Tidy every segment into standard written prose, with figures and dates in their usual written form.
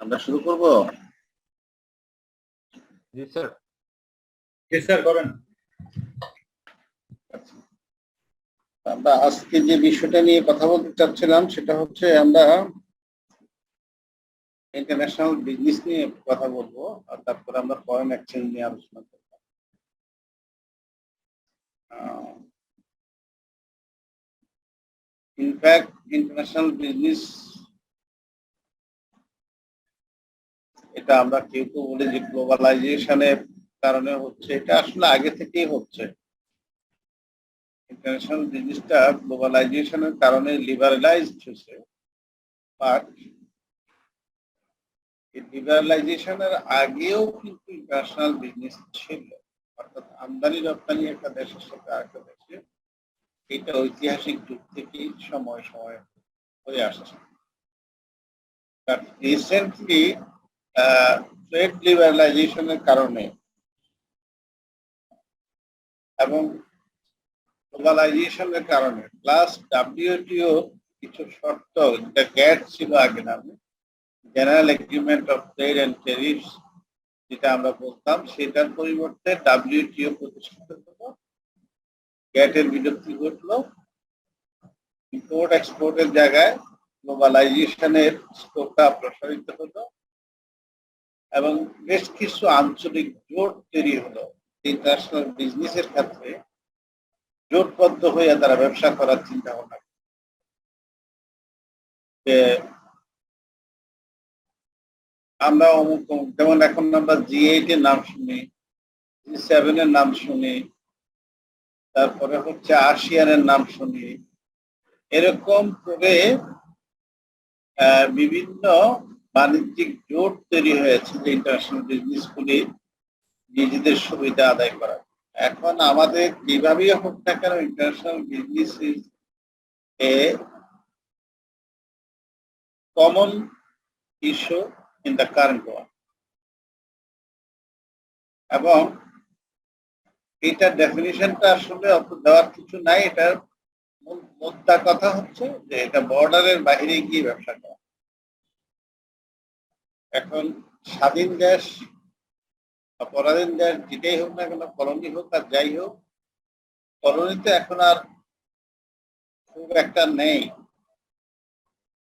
আমরা শুরু করব। জি স্যার। জি স্যার করেন। আমরা আজকে যে বিষয়টা নিয়ে কথা বলতে চাচ্ছিলাম সেটা হচ্ছে আমরা ইন্টারন্যাশনাল বিজনেস নিয়ে কথা বলবো, আর তারপরে আমরা ফরেন এক্সচেঞ্জ নিয়ে আলোচনা করব। ইনফ্যাক্ট ইন্টারন্যাশনাল বিজনেস, এটা আমরা কেউ কেউ বলি যে গ্লোবালাইজেশনের কারণে হচ্ছে, এটা আসলে আগে থেকেই হচ্ছে। ইন্টারন্যাশনাল বিজনেসটা গ্লোবালাইজেশনের কারণে লিবারালাইজড হয়েছে, বাট লিবারালাইজেশনের আগেও কিন্তু ইন্টারন্যাশনাল বিজনেস ছিল, অর্থাৎ আমদানি রপ্তানি একটা দেশের সাথে আরেকটা দেশে, এটা ঐতিহাসিক যুগ থেকেই সময় সময় হয়ে আসছে। বাট রিসেন্টলি ট্রেড লিবারালাইজেশনের কারণে এবং গ্লোবালাইজেশনের কারণে প্লাস ডাব্লিউটিও কিছু শর্ত, যেটা গ্যাট ছিল আগে নামে, general agreement of trade and tariffs, যেটা আমরা বলতাম, সেটার পরিবর্তে ডাব্লিউটিও প্রতিষ্ঠিত হলো, গ্যাটের বিলুপ্তি ঘটলো, ইম্পোর্ট এক্সপোর্টের জায়গায় গ্লোবালাইজেশনের স্কোপটা প্রসারিত হলো এবং বেশ কিছু আঞ্চলিক জোট তৈরি হলো। ইন্টারন্যাশনাল বিজনেসের ক্ষেত্রে জোটবদ্ধ হয়ে তারা ব্যবসা করার চিন্তা ভাবনা, যে আমরা অমুক অমুক, যেমন এখন আমরা G8 এর নাম শুনি, G7 এর নাম শুনি, তারপরে হচ্ছে আসিয়ানের নাম শুনি, এরকম করে বিভিন্ন বাণিজ্যিক জোট তৈরি হয়েছে যে ইন্টারন্যাশনাল বিজনেস গুলি নিজেদের সুবিধা আদায় করা। এখন আমাদের যেভাবেই হোক না কেন, international business is a common issue in the current world, এবং এটার ডেফিনিশনটা আসলে অত দেওয়ার কিছু নাই। এটার মুদ্রা কথা হচ্ছে যে এটা বর্ডারের বাইরে গিয়ে ব্যবসা করা। এখন স্বাধীন দেশ বা পরাধীন দেশ যেটাই হোক না কেন, কলোনি হোক আর যাই হোক, কলোনিতে এখন আর খুব একটা নেই,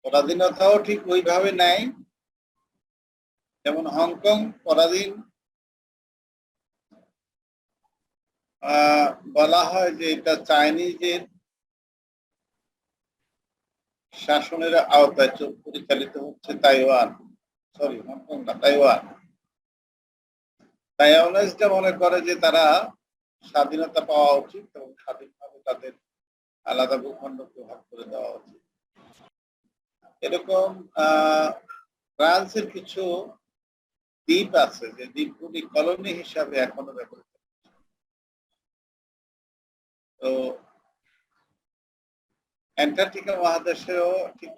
পরাধীনতাও ঠিক ওইভাবে নেই। যেমন হংকং পরাধীন, বলা হয় যে এটা চাইনিজের শাসনের আওতায় পরিচালিত হচ্ছে। তাইওয়ান, সরি হংকং না, তাইওয়ান, তাইওয়ানিজরা মনে করে যে তারা স্বাধীনতা পাওয়া উচিত এবং স্বাধীনভাবে তাদের আলাদা ভূখণ্ডকে ভাগ করে দেওয়া উচিত। এরকম ফ্রান্সের কিছু দ্বীপ আছে যে দ্বীপগুলি কলোনি হিসাবে এখনো ব্যবহৃত। তো অ্যান্টার্কটিকা মহাদেশেও ঠিক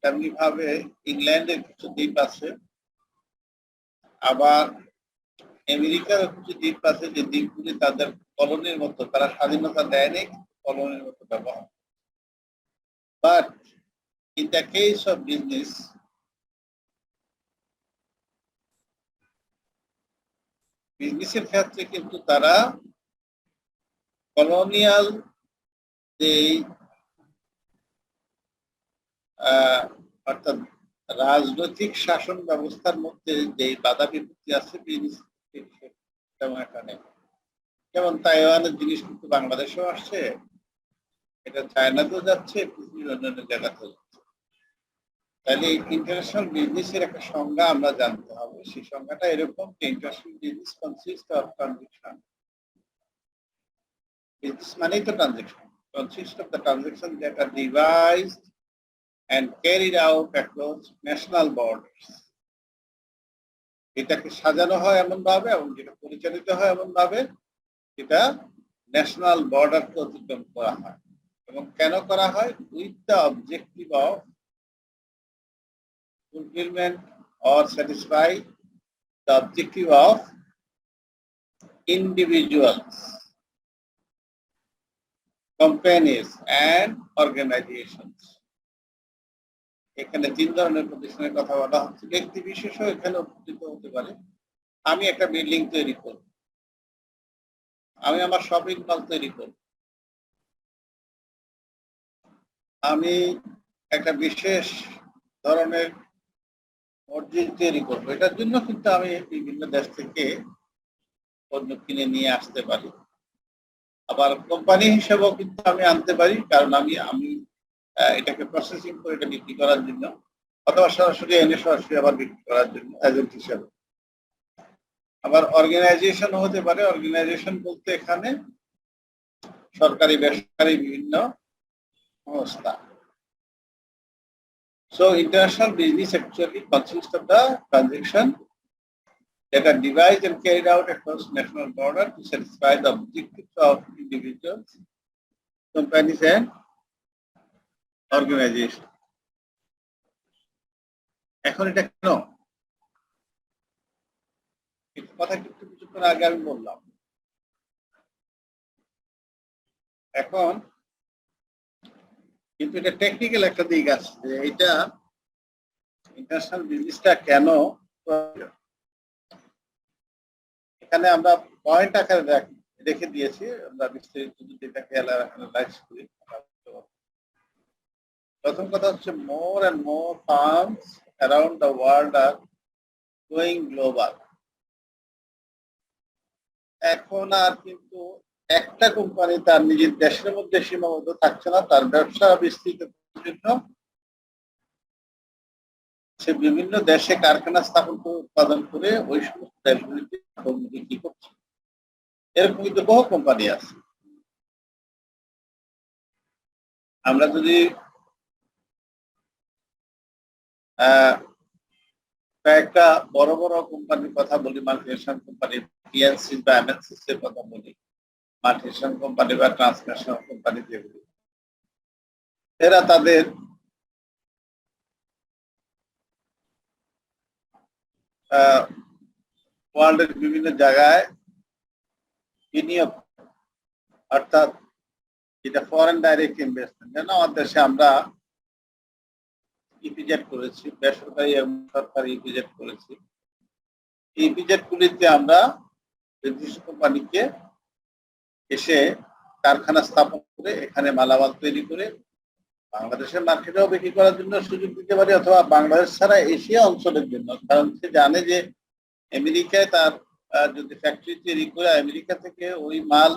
তেমনি ভাবে ইংল্যান্ডের কিছু দ্বীপ আছে, আবার আমেরিকার কিছু দ্বীপ আছে যে দ্বীপগুলি তাদের কলোনির মতো, তারা স্বাধীনতা দেয়নি, কলোনির মতো ব্যবহার। But in the case of business, বিজনেসের ক্ষেত্রে কিন্তু তারা কলোনিয়াল যে অর্থাৎ রাজনৈতিক শাসন ব্যবস্থার মধ্যে যে বাধা বিপত্তি আছে, তেমন একটা নেই। যেমন তাইওয়ানের জিনিস কিন্তু বাংলাদেশেও আসছে, এটা চায়নাতেও যাচ্ছে, পৃথিবীর অন্যান্য জায়গাতেও যাচ্ছে। তাহলে ইন্টারন্যাশনাল বিজনেসের একটা সংজ্ঞা আমরা জানতে হবে। সেই সংজ্ঞাটা এরকম যে international business consist of transaction. Business মানেই তো transaction, consist of the transaction that are devised and carried out across national borders. এটাকে সাজানো হয় এমন ভাবে এবং যেটা পরিচালিত হয় এমন ভাবে যেটা ন্যাশনাল বর্ডারকে অতিক্রম করা হয়। এবং কেন করা হয়? With the objective of fulfillment or satisfy the objective of individuals, companies and organizations. এখানে 3 ধরনের প্রতিষ্ঠানের কথা বলা হচ্ছে। ব্যক্তি বিশেষও এখানে উপস্থিত হতে পারে। আমি একটা বিল্ডিং তৈরি করব, আমি আমার শপিং মল তৈরি করব, আমি একটা বিশেষ ধরনের মসজিদ তৈরি করবো। এটার জন্য কিন্তু আমি বিভিন্ন দেশ থেকে পণ্য কিনে নিয়ে আসতে পারি। আবার কোম্পানি হিসেবেও কিন্তু আমি আনতে পারি, কারণ আমি আমি এটাকে প্রসেসিং করে এটা বিক্রি করার জন্য, অথবা সরাসরি এনে সরাসরি আবার বিক্রি করার জন্য এজেন্ট হিসেবে। আবার অর্গানাইজেশন হতে পারে। অর্গানাইজেশন বলতে এখানে সরকারি বেসরকারি বিভিন্ন সংস্থা। So international business actually consists of the transaction that are devised and carried out across national border to satisfy the objectives of individuals, companies and organization. এখন এটা কেন? এই কথা কিন্তু কিছুক্ষণ আগে আমি বললাম। এখন কিন্তু এটা টেকনিক্যাল একটা দিক আছে যে এটা ইন্টারন্যাশনাল বিজনেসটা কেন প্রয়োজন। এখানে আমরা পয়েন্ট আকারে রেখে দিয়েছি, আমরা বিস্তারিত যদি এটাকে অ্যানালাইজ করি। প্রথম কথা হচ্ছে more and more firms around the world are going global. এখন আর কিন্তু একটা কোম্পানি তার নিজের দেশের মধ্যে সীমাবদ্ধ থাকছে না, তার ব্যবসা বিস্তৃত করার জন্য সে বিভিন্ন দেশে কারখানা স্থাপন করে উৎপাদন করে ওই সমস্ত দেশগুলিতে বিক্রি করছে। এরকম কিন্তু বহু কোম্পানি আছে। আমরা যদি কয়েকটা বড় বড় কোম্পানির কথা বলি, মাল্টিনেশনাল কোম্পানি, পিএনসি বা এমএনসিস এর কথা বলি, মাল্টিনেশনাল কোম্পানি বা ট্রান্সন্যাশনাল কোম্পানি যেগুলি, এরা তাদের ওয়ার্ল্ডের বিভিন্ন জায়গায় বিনিয়োগ, অর্থাৎ যেটা ফরেন ডাইরেক্ট ইনভেস্টমেন্ট, যেন আমাদের দেশে আমরা ইপিজেড করেছি, বেসরকারি এবং সরকারি ইপিজেড করেছি। এই ইপিজেড গুলিতে আমরা নির্দিষ্ট কোম্পানিকে এসে কারখানা স্থাপন করে এখানে মালামাল তৈরি করে বাংলাদেশের মার্কেটেও বিক্রি করার জন্য সুযোগ দিতে পারি, অথবা বাংলাদেশ ছাড়া এশিয়া অঞ্চলের জন্য। কারণ সে জানে যে আমেরিকায় তার যদি ফ্যাক্টরি তৈরি করে আমেরিকা থেকে ওই মাল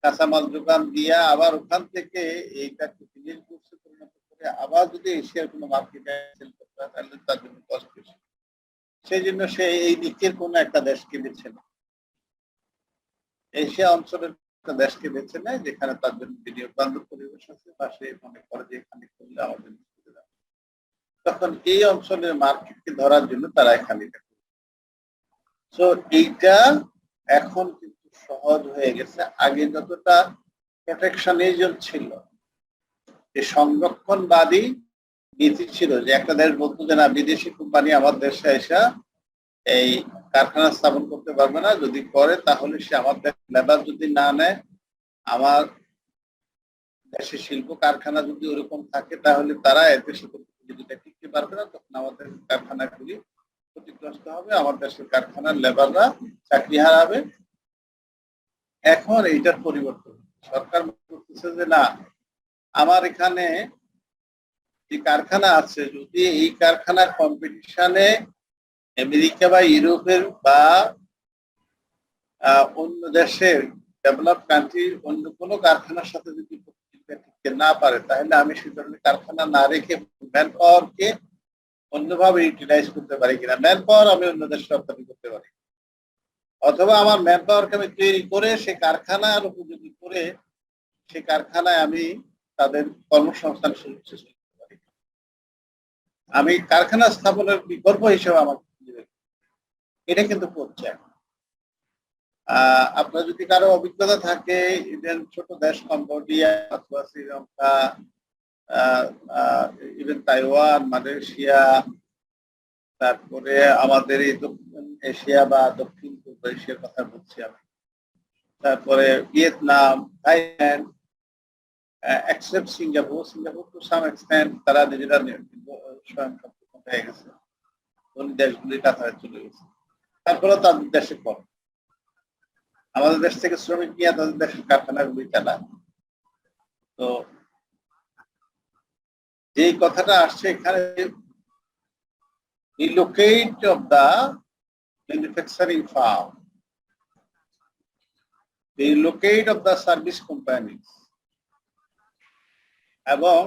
কাঁচামাল যোগান দিয়ে আবার ওখান থেকে এইটাকে ফিনিশ গুডসে পরিণত করে আবার যদি এশিয়ার কোনো মার্কেটে সেল করতে হয় তাহলে তার জন্য কষ্ট বেশি। সেই জন্য সে এই দিকের কোনো একটা দেশকে বেছে নেয়, এশিয়া অঞ্চলের একটা দেশকে বেছে নেয় যেখানে তার জন্য বিনিয়োগ বান্ধব পরিবেশ আছে বা সে মনে করে যে এখানে করলে আমাদের সুবিধা। তখন এই অঞ্চলের মার্কেটকে ধরার জন্য তারা এখানে তো এইটা এখন কিন্তু সহজ হয়ে গেছে। আগে যতটা প্রোটেকশনিজম ছিল, যে সংরক্ষণবাদী নীতি ছিল, যে একটা দেশ বলতো যে না বিদেশি কোম্পানি আমার দেশে এসে এই কারখানা স্থাপন করতে পারবে না, যদি করে তাহলে সে আমার লেবার যদি না নেয়, আমার দেশে শিল্প কারখানা যদি ওরকম থাকে তাহলে তারা দেশে প্রতিযোগিতা টিকতে পারবে না, তখন আমাদের কারখানাগুলি ক্ষতিগ্রস্ত হবে, আমার দেশের কারখানার লেবাররা চাকরি হারাবে। এখন এইটার পরিবর্তন সরকার করতেছে যে না, আমার এখানে যে কারখানা আছে যদি এই কারখানার কম্পিটিশনে আমেরিকা বা ইউরোপের বা অন্য দেশের ডেভেলপ কান্ট্রির অন্য কোনো কারখানার সাথে যদি প্রতিযোগিতা টিকতে না পারে, তাহলে আমি সে ধরনের কারখানা না রেখে ম্যান পাওয়ারকে অন্যভাবে ইউটিলাইজ করতে পারি কিনা, ম্যান পাওয়ার আমি অন্য দেশে রপ্তানি করতে পারি, অথবা আমার ম্যান পাওয়ারকে আমি তৈরি করে সে কারখানার উপযোগী করে সে কারখানায় আমি তাদের কর্মসংস্থান সুযোগ সৃষ্টি করতে পারি। আমি কারখানা স্থাপনের বিকল্প হিসেবে আমাকে এটা কিন্তু করছে। আপনার যদি কারো অভিজ্ঞতা থাকে, ইভেন ছোট দেশ কম্বোডিয়া অথবা শ্রীলঙ্কা, ইভেন তাইওয়ান, মালয়েশিয়া, তারপরে আমাদের এই দক্ষিণ এশিয়া বা দক্ষিণ পূর্ব এশিয়ার কথা বলছি আমি, তারপরে Vietnam, Thailand, except Singapore to some extent তারা নিজেরা স্বয়ং সম্পূর্ণ হয়ে গেছে, অন্য দেশগুলির কাছাকাছি চলে গেছে। তারপরেও তাদের দেশে কম, আমাদের দেশ থেকে শ্রমিক নিয়ে তাদের দেশের কারখানাগুলি চালা। তো যে কথাটা আসছে এখানে, relocate of the manufacturing firm, relocate of the service companies, এবং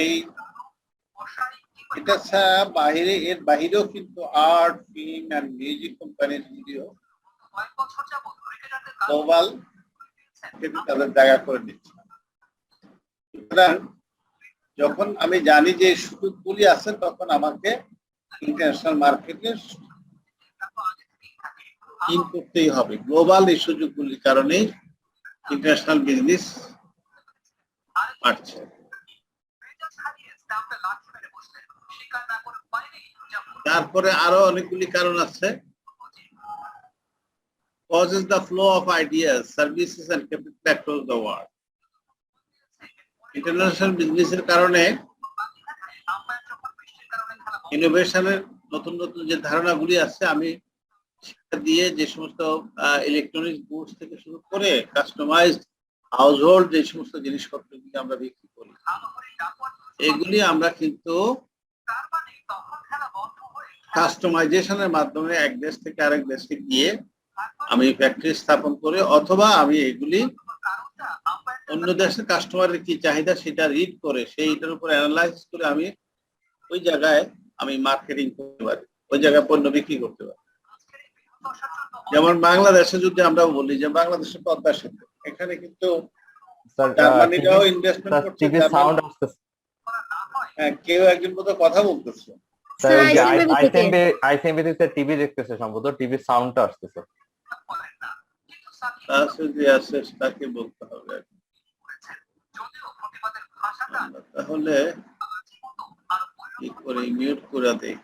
এই এটা ছাড়া বাইরে, এর বাহিরেও কিন্তু আর্ট, ফিল্ম এন্ড মিউজিক কোম্পানির ভিডিও গ্লোবাল তাদের জায়গা করে দিচ্ছে। সুতরাং যখন আমি জানি যে সুযোগগুলি আছে, তখন আমাকে ইন্টারন্যাশনাল মার্কেটে ইন করতেই হবে। গ্লোবাল এই সুযোগগুলির কারণে ইন্টারন্যাশনাল বিজনেস বাড়ছে। তারপরে আরো অনেকগুলি কারণ আছে। causes the flow of ideas, services and capital across the world. International বিজনেসের কারণে ইনোভেশনের নতুন নতুন যে ধারণাগুলি আছে, আমি শিক্ষা দিয়ে যে সমস্ত ইলেকট্রনিক্স গুডস থেকে শুরু করে কাস্টমাইজড হাউসহোল্ড যে সমস্ত জিনিসপত্রগুলি আমরা বিক্রি করি, এগুলি আমরা কিন্তু কাস্টমাইজেশনের মাধ্যমে এক দেশ থেকে আরেক দেশে গিয়ে আমি ফ্যাক্টরি স্থাপন করে, অথবা আমি এগুলি অন্য দেশের কাস্টমারের কি চাহিদা সেটা রিড করে সেইটার উপর অ্যানালাইজ করে আমি ওই জায়গায় আমি মার্কেটিং করতে পারি, ওই জায়গায় পণ্য বিক্রি করতে পারি। যেমন বাংলাদেশে যদি আমরা বলি যে বাংলাদেশের পদ্মা সেতু, এখানে কিন্তু জার্মানিরাও ইনভেস্টমেন্ট করছে। হ্যাঁ, কেউ একজন মতো কথা বলতেছে। টিভি দেখতেছে, সম্ভবত টিভি সাউন্ডটা আসতেছে। তাকে বলতে হবে, তাহলে কি করে মিউট করে দেই।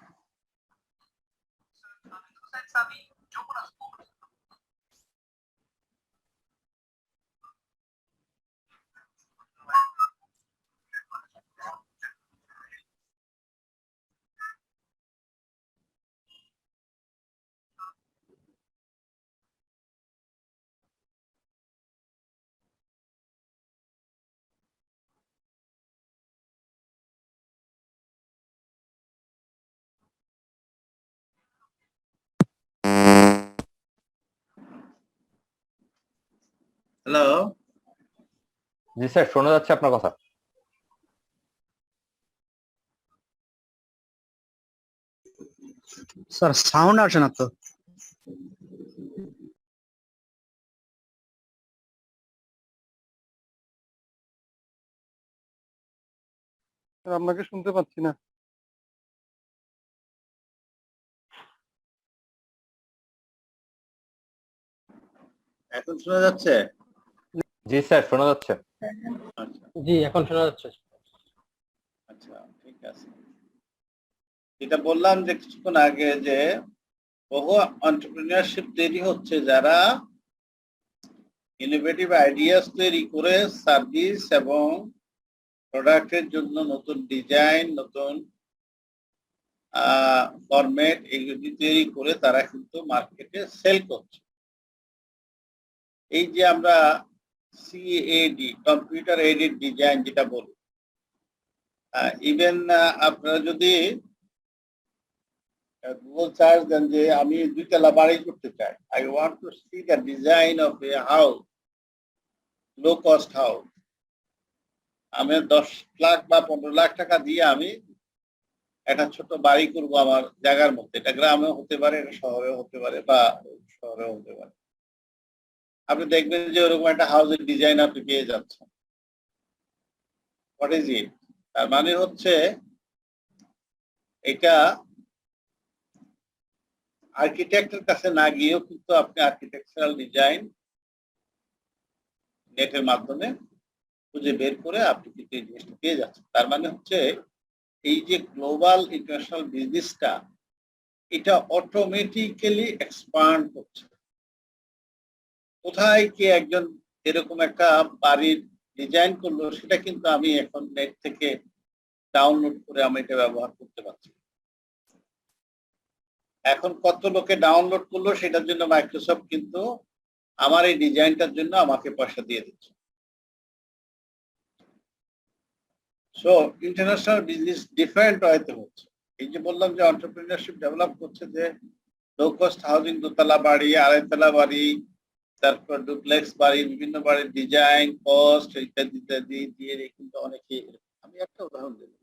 হ্যালো, জি স্যার, শোনা যাচ্ছে আপনার কথা। স্যার সাউন্ড আসে না তো। আপনাকে শুনতে পাচ্ছি না। এখন শোনা যাচ্ছে? জি স্যার, শোনা যাচ্ছে। জি, এখন শোনা যাচ্ছে। আচ্ছা, ঠিক আছে। এটা বললাম যে কিছুক্ষণ আগে যে বহু এন্টারপ্রেনিয়রশিপ তৈরি হচ্ছে, যারা ইনোভেটিভ আইডিয়াস তৈরি করে সার্ভিস এবং প্রোডাক্টের জন্য নতুন ডিজাইন, নতুন ফরম্যাট এগুলি তৈরি করে তারা কিন্তু মার্কেটে সেল করছে। এই যে আমরা সিএডি, কম্পিউটার এডেড ডিজাইন যেটা বলি, ইভেন আপনারা যদি গুগল সার্চ দেন যে আমি 2 তলা বাড়ি করতে চাই, I want to C the design of a house, low cost house, আমি 10 লাখ বা 15 লাখ টাকা দিয়ে আমি একটা ছোট বাড়ি করব আমার জায়গার মধ্যে। এটা গ্রামেও হতে পারে, এটা শহরেও হতে পারে, বা শহরেও হতে পারে। আপনি দেখবেন যে ওরকম একটা হাউসের ডিজাইন আপনি পেয়ে যাচ্ছেন। What is it? তার মানে হচ্ছে এটা আর্কিটেক্টের কাছে না গিয়েও কিন্তু আপনি আর্কিটেকচারাল ডিজাইন নেটের মাধ্যমে খুঁজে বের করে আপনি কিন্তু এই জিনিসটা পেয়ে যাচ্ছেন। তার মানে হচ্ছে এই যে গ্লোবাল ইন্টারন্যাশনাল বিজনেসটা, এটা অটোমেটিক্যালি এক্সপান্ড হচ্ছে। কোথায় কি একজন এরকম একটা বাড়ির ডিজাইন করলো সেটা কিন্তু আমি এখন নেট থেকে ডাউনলোড করে আমি এটা ব্যবহার করতে পারছি। এখন কত লোকে ডাউনলোড করলো সেটার জন্য মাইক্রোসফট কিন্তু আমার এই ডিজাইনটার জন্য আমাকে পয়সা দিয়ে দিচ্ছে। সো ইন্টারন্যাশনাল বিজনেস ডিফারেন্ট ওয়েতে হচ্ছে। এই যে বললাম যে এন্টারপ্রেনারশিপ ডেভেলপ করছে, যে লো কস্ট হাউজিং, দোতলা বাড়ি, আড়াইতলা বাড়ি, তারপর ডুপ্লেক্স বাড়ি, বিভিন্ন বাড়ির ডিজাইন, কস্ট ইত্যাদি ইত্যাদি দিয়ে কিন্তু অনেকে। আমি একটা উদাহরণ দিলাম।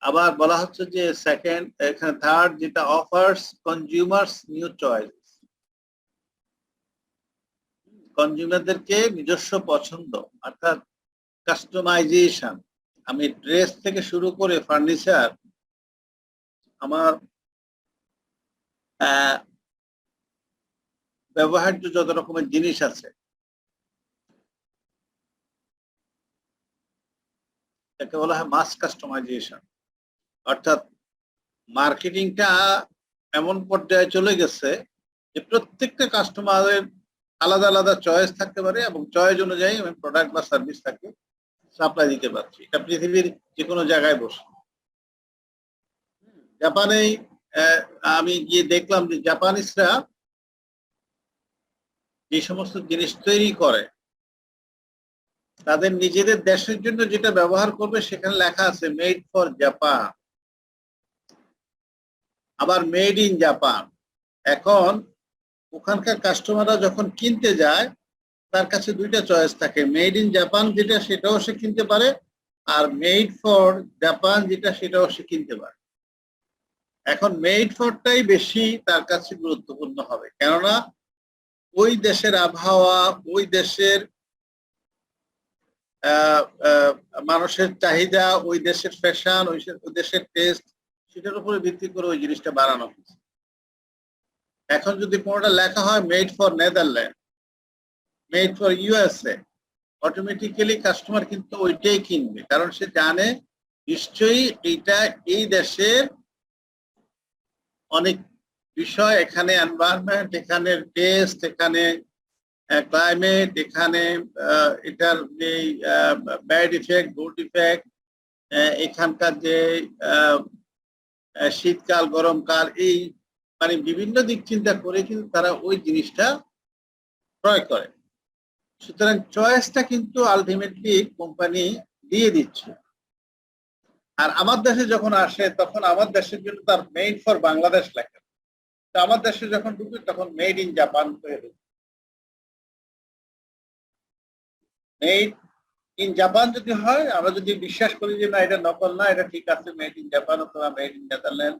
আবার বলা হচ্ছে যে সেকেন্ড, এখানে থার্ড যেটা অফার্স কনজিউমার্স নিউ চয়েস, কনজিউমারদেরকে নিজস্ব পছন্দ অর্থাৎ কাস্টমাইজেশন। আমি ড্রেস থেকে শুরু করে ফার্নিচার, আমার ব্যবহার্য যত রকমের জিনিস আছে তাকে বলা হয় মাস কাস্টমাইজেশন। অর্থাৎ মার্কেটিংটা এমন পর্যায়ে চলে গেছে যে প্রত্যেকটা কাস্টমারের আলাদা আলাদা চয়েস থাকতে পারে এবং চয়েস অনুযায়ী আমি প্রোডাক্ট বা সার্ভিস তাকে সাপ্লাই দিতে পারছি। এটা পৃথিবীর যে কোনো জায়গায় বসে। জাপানে আমি গিয়ে দেখলাম যে জাপানিজরা যে সমস্ত জিনিস তৈরি করে তাদের নিজেদের দেশের জন্য যেটা ব্যবহার করবে সেখানে লেখা আছে মেড ফর জাপান, আবার মেড ইন জাপান। এখন ওখানকার কাস্টমাররা যখন কিনতে যায় তার কাছে দুইটা চয়েস থাকে, মেড ইন জাপান যেটা সেটাও সে কিনতে পারে, আর মেড ফর জাপান যেটা সেটাও সে কিনতে পারে। এখন মেড ফরটাই বেশি তার কাছে গুরুত্বপূর্ণ হবে, কেননা ওই দেশের আবহাওয়া, ওই দেশের মানুষের চাহিদা, ওই দেশের ফ্যাশন, ওই দেশের টেস্ট, সেটার উপরে ভিত্তি করে ওই জিনিসটা বানানো হচ্ছে। এখন যদি কোনোটা লেখা হয় made for Netherland, made for USA, automatically customer কিন্তু ওইটাই কিনবে, কারণ সে জানে নিশ্চয়ই এইটা এই দেশের অনেক বিষয়, এখানে এনভায়রনমেন্ট, এখানে টেস্ট, এখানে ক্লাইমেট, এখানে এটার যে ব্যাড ইফেক্ট, গুড ইফেক্ট, এখানকার যে শীতকাল, গরমকাল, এই মানে বিভিন্ন দিক চিন্তা করে কিন্তু তারা ওই জিনিসটা ক্রয় করে। সুতরাং চয়েসটা কিন্তু আলটিমেটলি কোম্পানি দিয়ে দিচ্ছে। আর আমার দেশে যখন আসে তখন আমার দেশের জন্য তার মেড ফর বাংলাদেশ লেখা, তো আমার দেশে যখন ঢুকি তখন মেড ইন জাপান হয়ে ঢুকি। মেড ইন জাপান যদি হয়, আমরা যদি বিশ্বাস করি যে না এটা নকল না, এটা ঠিক আছে, মেড ইন জাপান অথবা made in Netherland,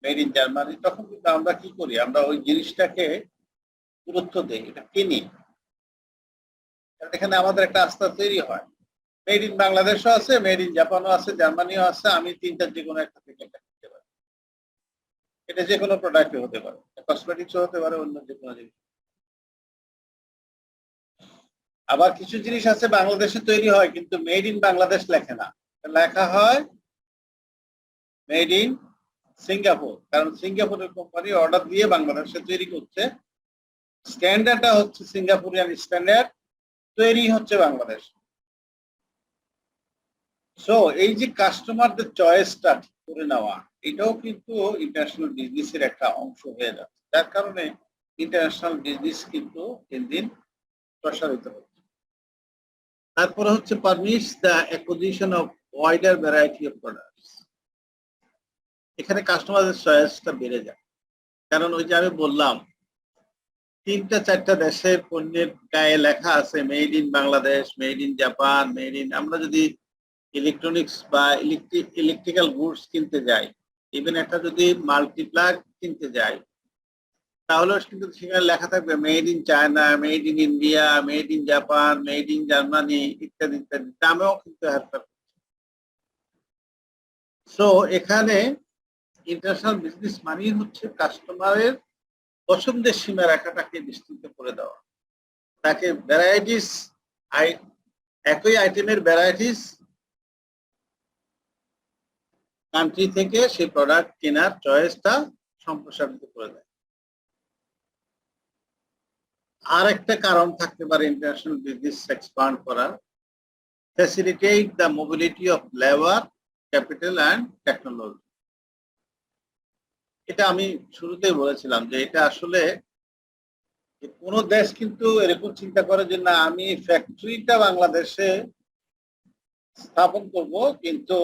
made in Germany, তখন কিন্তু আমরা কি করি, আমরা ওই জিনিসটাকে গুরুত্ব দিই, এটা কিনি। এখানে আমাদের একটা আস্থা তৈরি হয়। মেড ইন বাংলাদেশও আছে, মেড ইন জাপানও আছে, জার্মানিও আছে, আমি তিনটার যে কোনো একটা থেকে একটা কিনতে পারি। এটা যে কোনো প্রোডাক্ট হতে পারে, কসমেটিক্সও হতে পারে, অন্য যে কোনো জিনিস। আবার কিছু জিনিস আছে বাংলাদেশে তৈরি হয় কিন্তু মেড ইন বাংলাদেশ লেখে না, লেখা হয় মেড ইন সিঙ্গাপুর, কারণ সিঙ্গাপুরের কোম্পানি অর্ডার দিয়ে বাংলাদেশে তৈরি করছে, স্ট্যান্ডার্ডটা হচ্ছে সিঙ্গাপুরিয়ান স্ট্যান্ডার্ড, তৈরি হচ্ছে বাংলাদেশ। সো এই যে কাস্টমারদের চয়েসটা ঠিক করে নেওয়া, এটাও কিন্তু ইন্টারন্যাশনাল বিজনেসের একটা অংশ হয়ে যাচ্ছে, যার কারণে ইন্টারন্যাশনাল বিজনেস কিন্তু দিন দিন প্রসারিত হচ্ছে। তারপরে হচ্ছে permits the acquisition of wider variety of products. এখানে কাস্টমারদের চয়েসটা বেড়ে যায়, কারণ ওই যে আমি বললাম 3-4টা দেশের পণ্যের গায়ে লেখা আছে made in Bangladesh, made in Japan, made in. আমরা যদি ইলেকট্রনিক্স বা ইলেকট্রিক্যাল গুডস কিনতে যাই, ইভেন একটা যদি মাল্টিপ্লাগ কিনতে যাই, তাহলে কিন্তু সেখানে লেখা থাকবে made in China, made in India, made in Japan, made in Germany ইত্যাদি ইত্যাদি, দামেও কিন্তু হেরফের। সো এখানে ইন্টারন্যাশনাল বিজনেস মানেই হচ্ছে কাস্টমারের পছন্দের সীমারেখাটাকে বিস্তৃত করে দেওয়া, তাকে ভ্যারাইটিস, একই আইটেমের ভ্যারাইটিস কান্ট্রি থেকে সেই প্রোডাক্ট কেনার চয়েসটা সম্প্রসারিত করে দেয়। আর একটা কারণ থাকতে পারে ইন্টারন্যাশনাল বিজনেস এক্সপান্ড করার, facilitate the mobility of labour, capital and technology. এটা আমি শুরুতেই বলেছিলাম যে এটা আসলে কোন দেশ কিন্তু এরকম চিন্তা করে যে না আমি ফ্যাক্টরিটা বাংলাদেশে স্থাপন করব, কিন্তু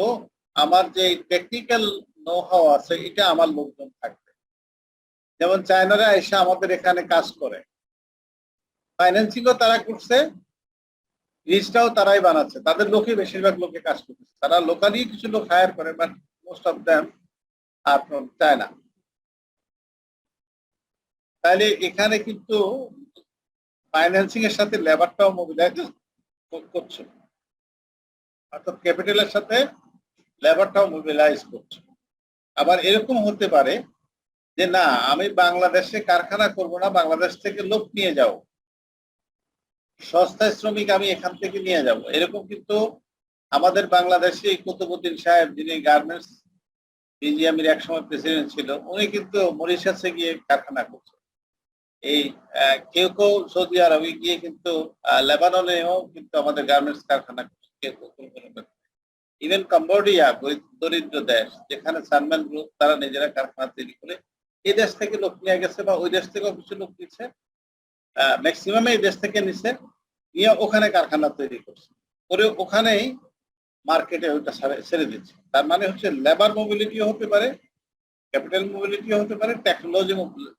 আমার যে টেকনিক্যাল নো হাউ আছে এটা আমার লোকজন থাকবে। যেমন চায়নারা এসে আমাদের এখানে কাজ করে, ফাইন্যান্সিংও তারা করছে, রিচটাও তারাই বানাচ্ছে, তাদের লোকই বেশিরভাগ লোকে কাজ করতেছে। তারা লোকালি কিছু লোক হায়ার করে, but most of them are from China. তাহলে এখানে কিন্তু ফাইন্যান্সিং এর সাথে লেবারটাও মোবিলাইজ করছে, অর্থাৎ ক্যাপিটালের সাথে লেবারটাও মোবিলাইজ করছে। আবার এরকম হতে পারে যে না আমি বাংলাদেশে কারখানা করব না, বাংলাদেশ থেকে লোক নিয়ে যাও, সস্তায় শ্রমিক আমি এখান থেকে নিয়ে যাব। এরকম কিন্তু আমাদের বাংলাদেশে কুতুবউদ্দিন সাহেব, যিনি গার্মেন্টস বিজিএমির একসময় প্রেসিডেন্ট ছিল, উনি কিন্তু মরিশাসে গিয়ে কারখানা করছে। এই কেউ কেউ সৌদি আরবে গিয়ে কিন্তু লেবাননেও কিন্তু আমাদের গার্মেন্টস কারখানা করছে, কেউ কেউ ইভেন কম্বোডিয়া, দরিদ্র দেশ যেখানে সালমান গ্রুপ তারা নিজেরা কারখানা তৈরি করে এই দেশ থেকে লোক নিয়ে গেছে, বা ওই দেশ থেকেও কিছু লোক নিচ্ছে, ম্যাক্সিমাম এই দেশ থেকে নিছে, নিয়ে ওখানে কারখানা তৈরি করছে, করে ওখানেই মার্কেটে ওইটা ছেড়ে দিচ্ছে। তার মানে হচ্ছে লেবার মোবিলিটিও হতে পারে, ক্যাপিটাল মোবিলিটিও হতে পারে, টেকনোলজি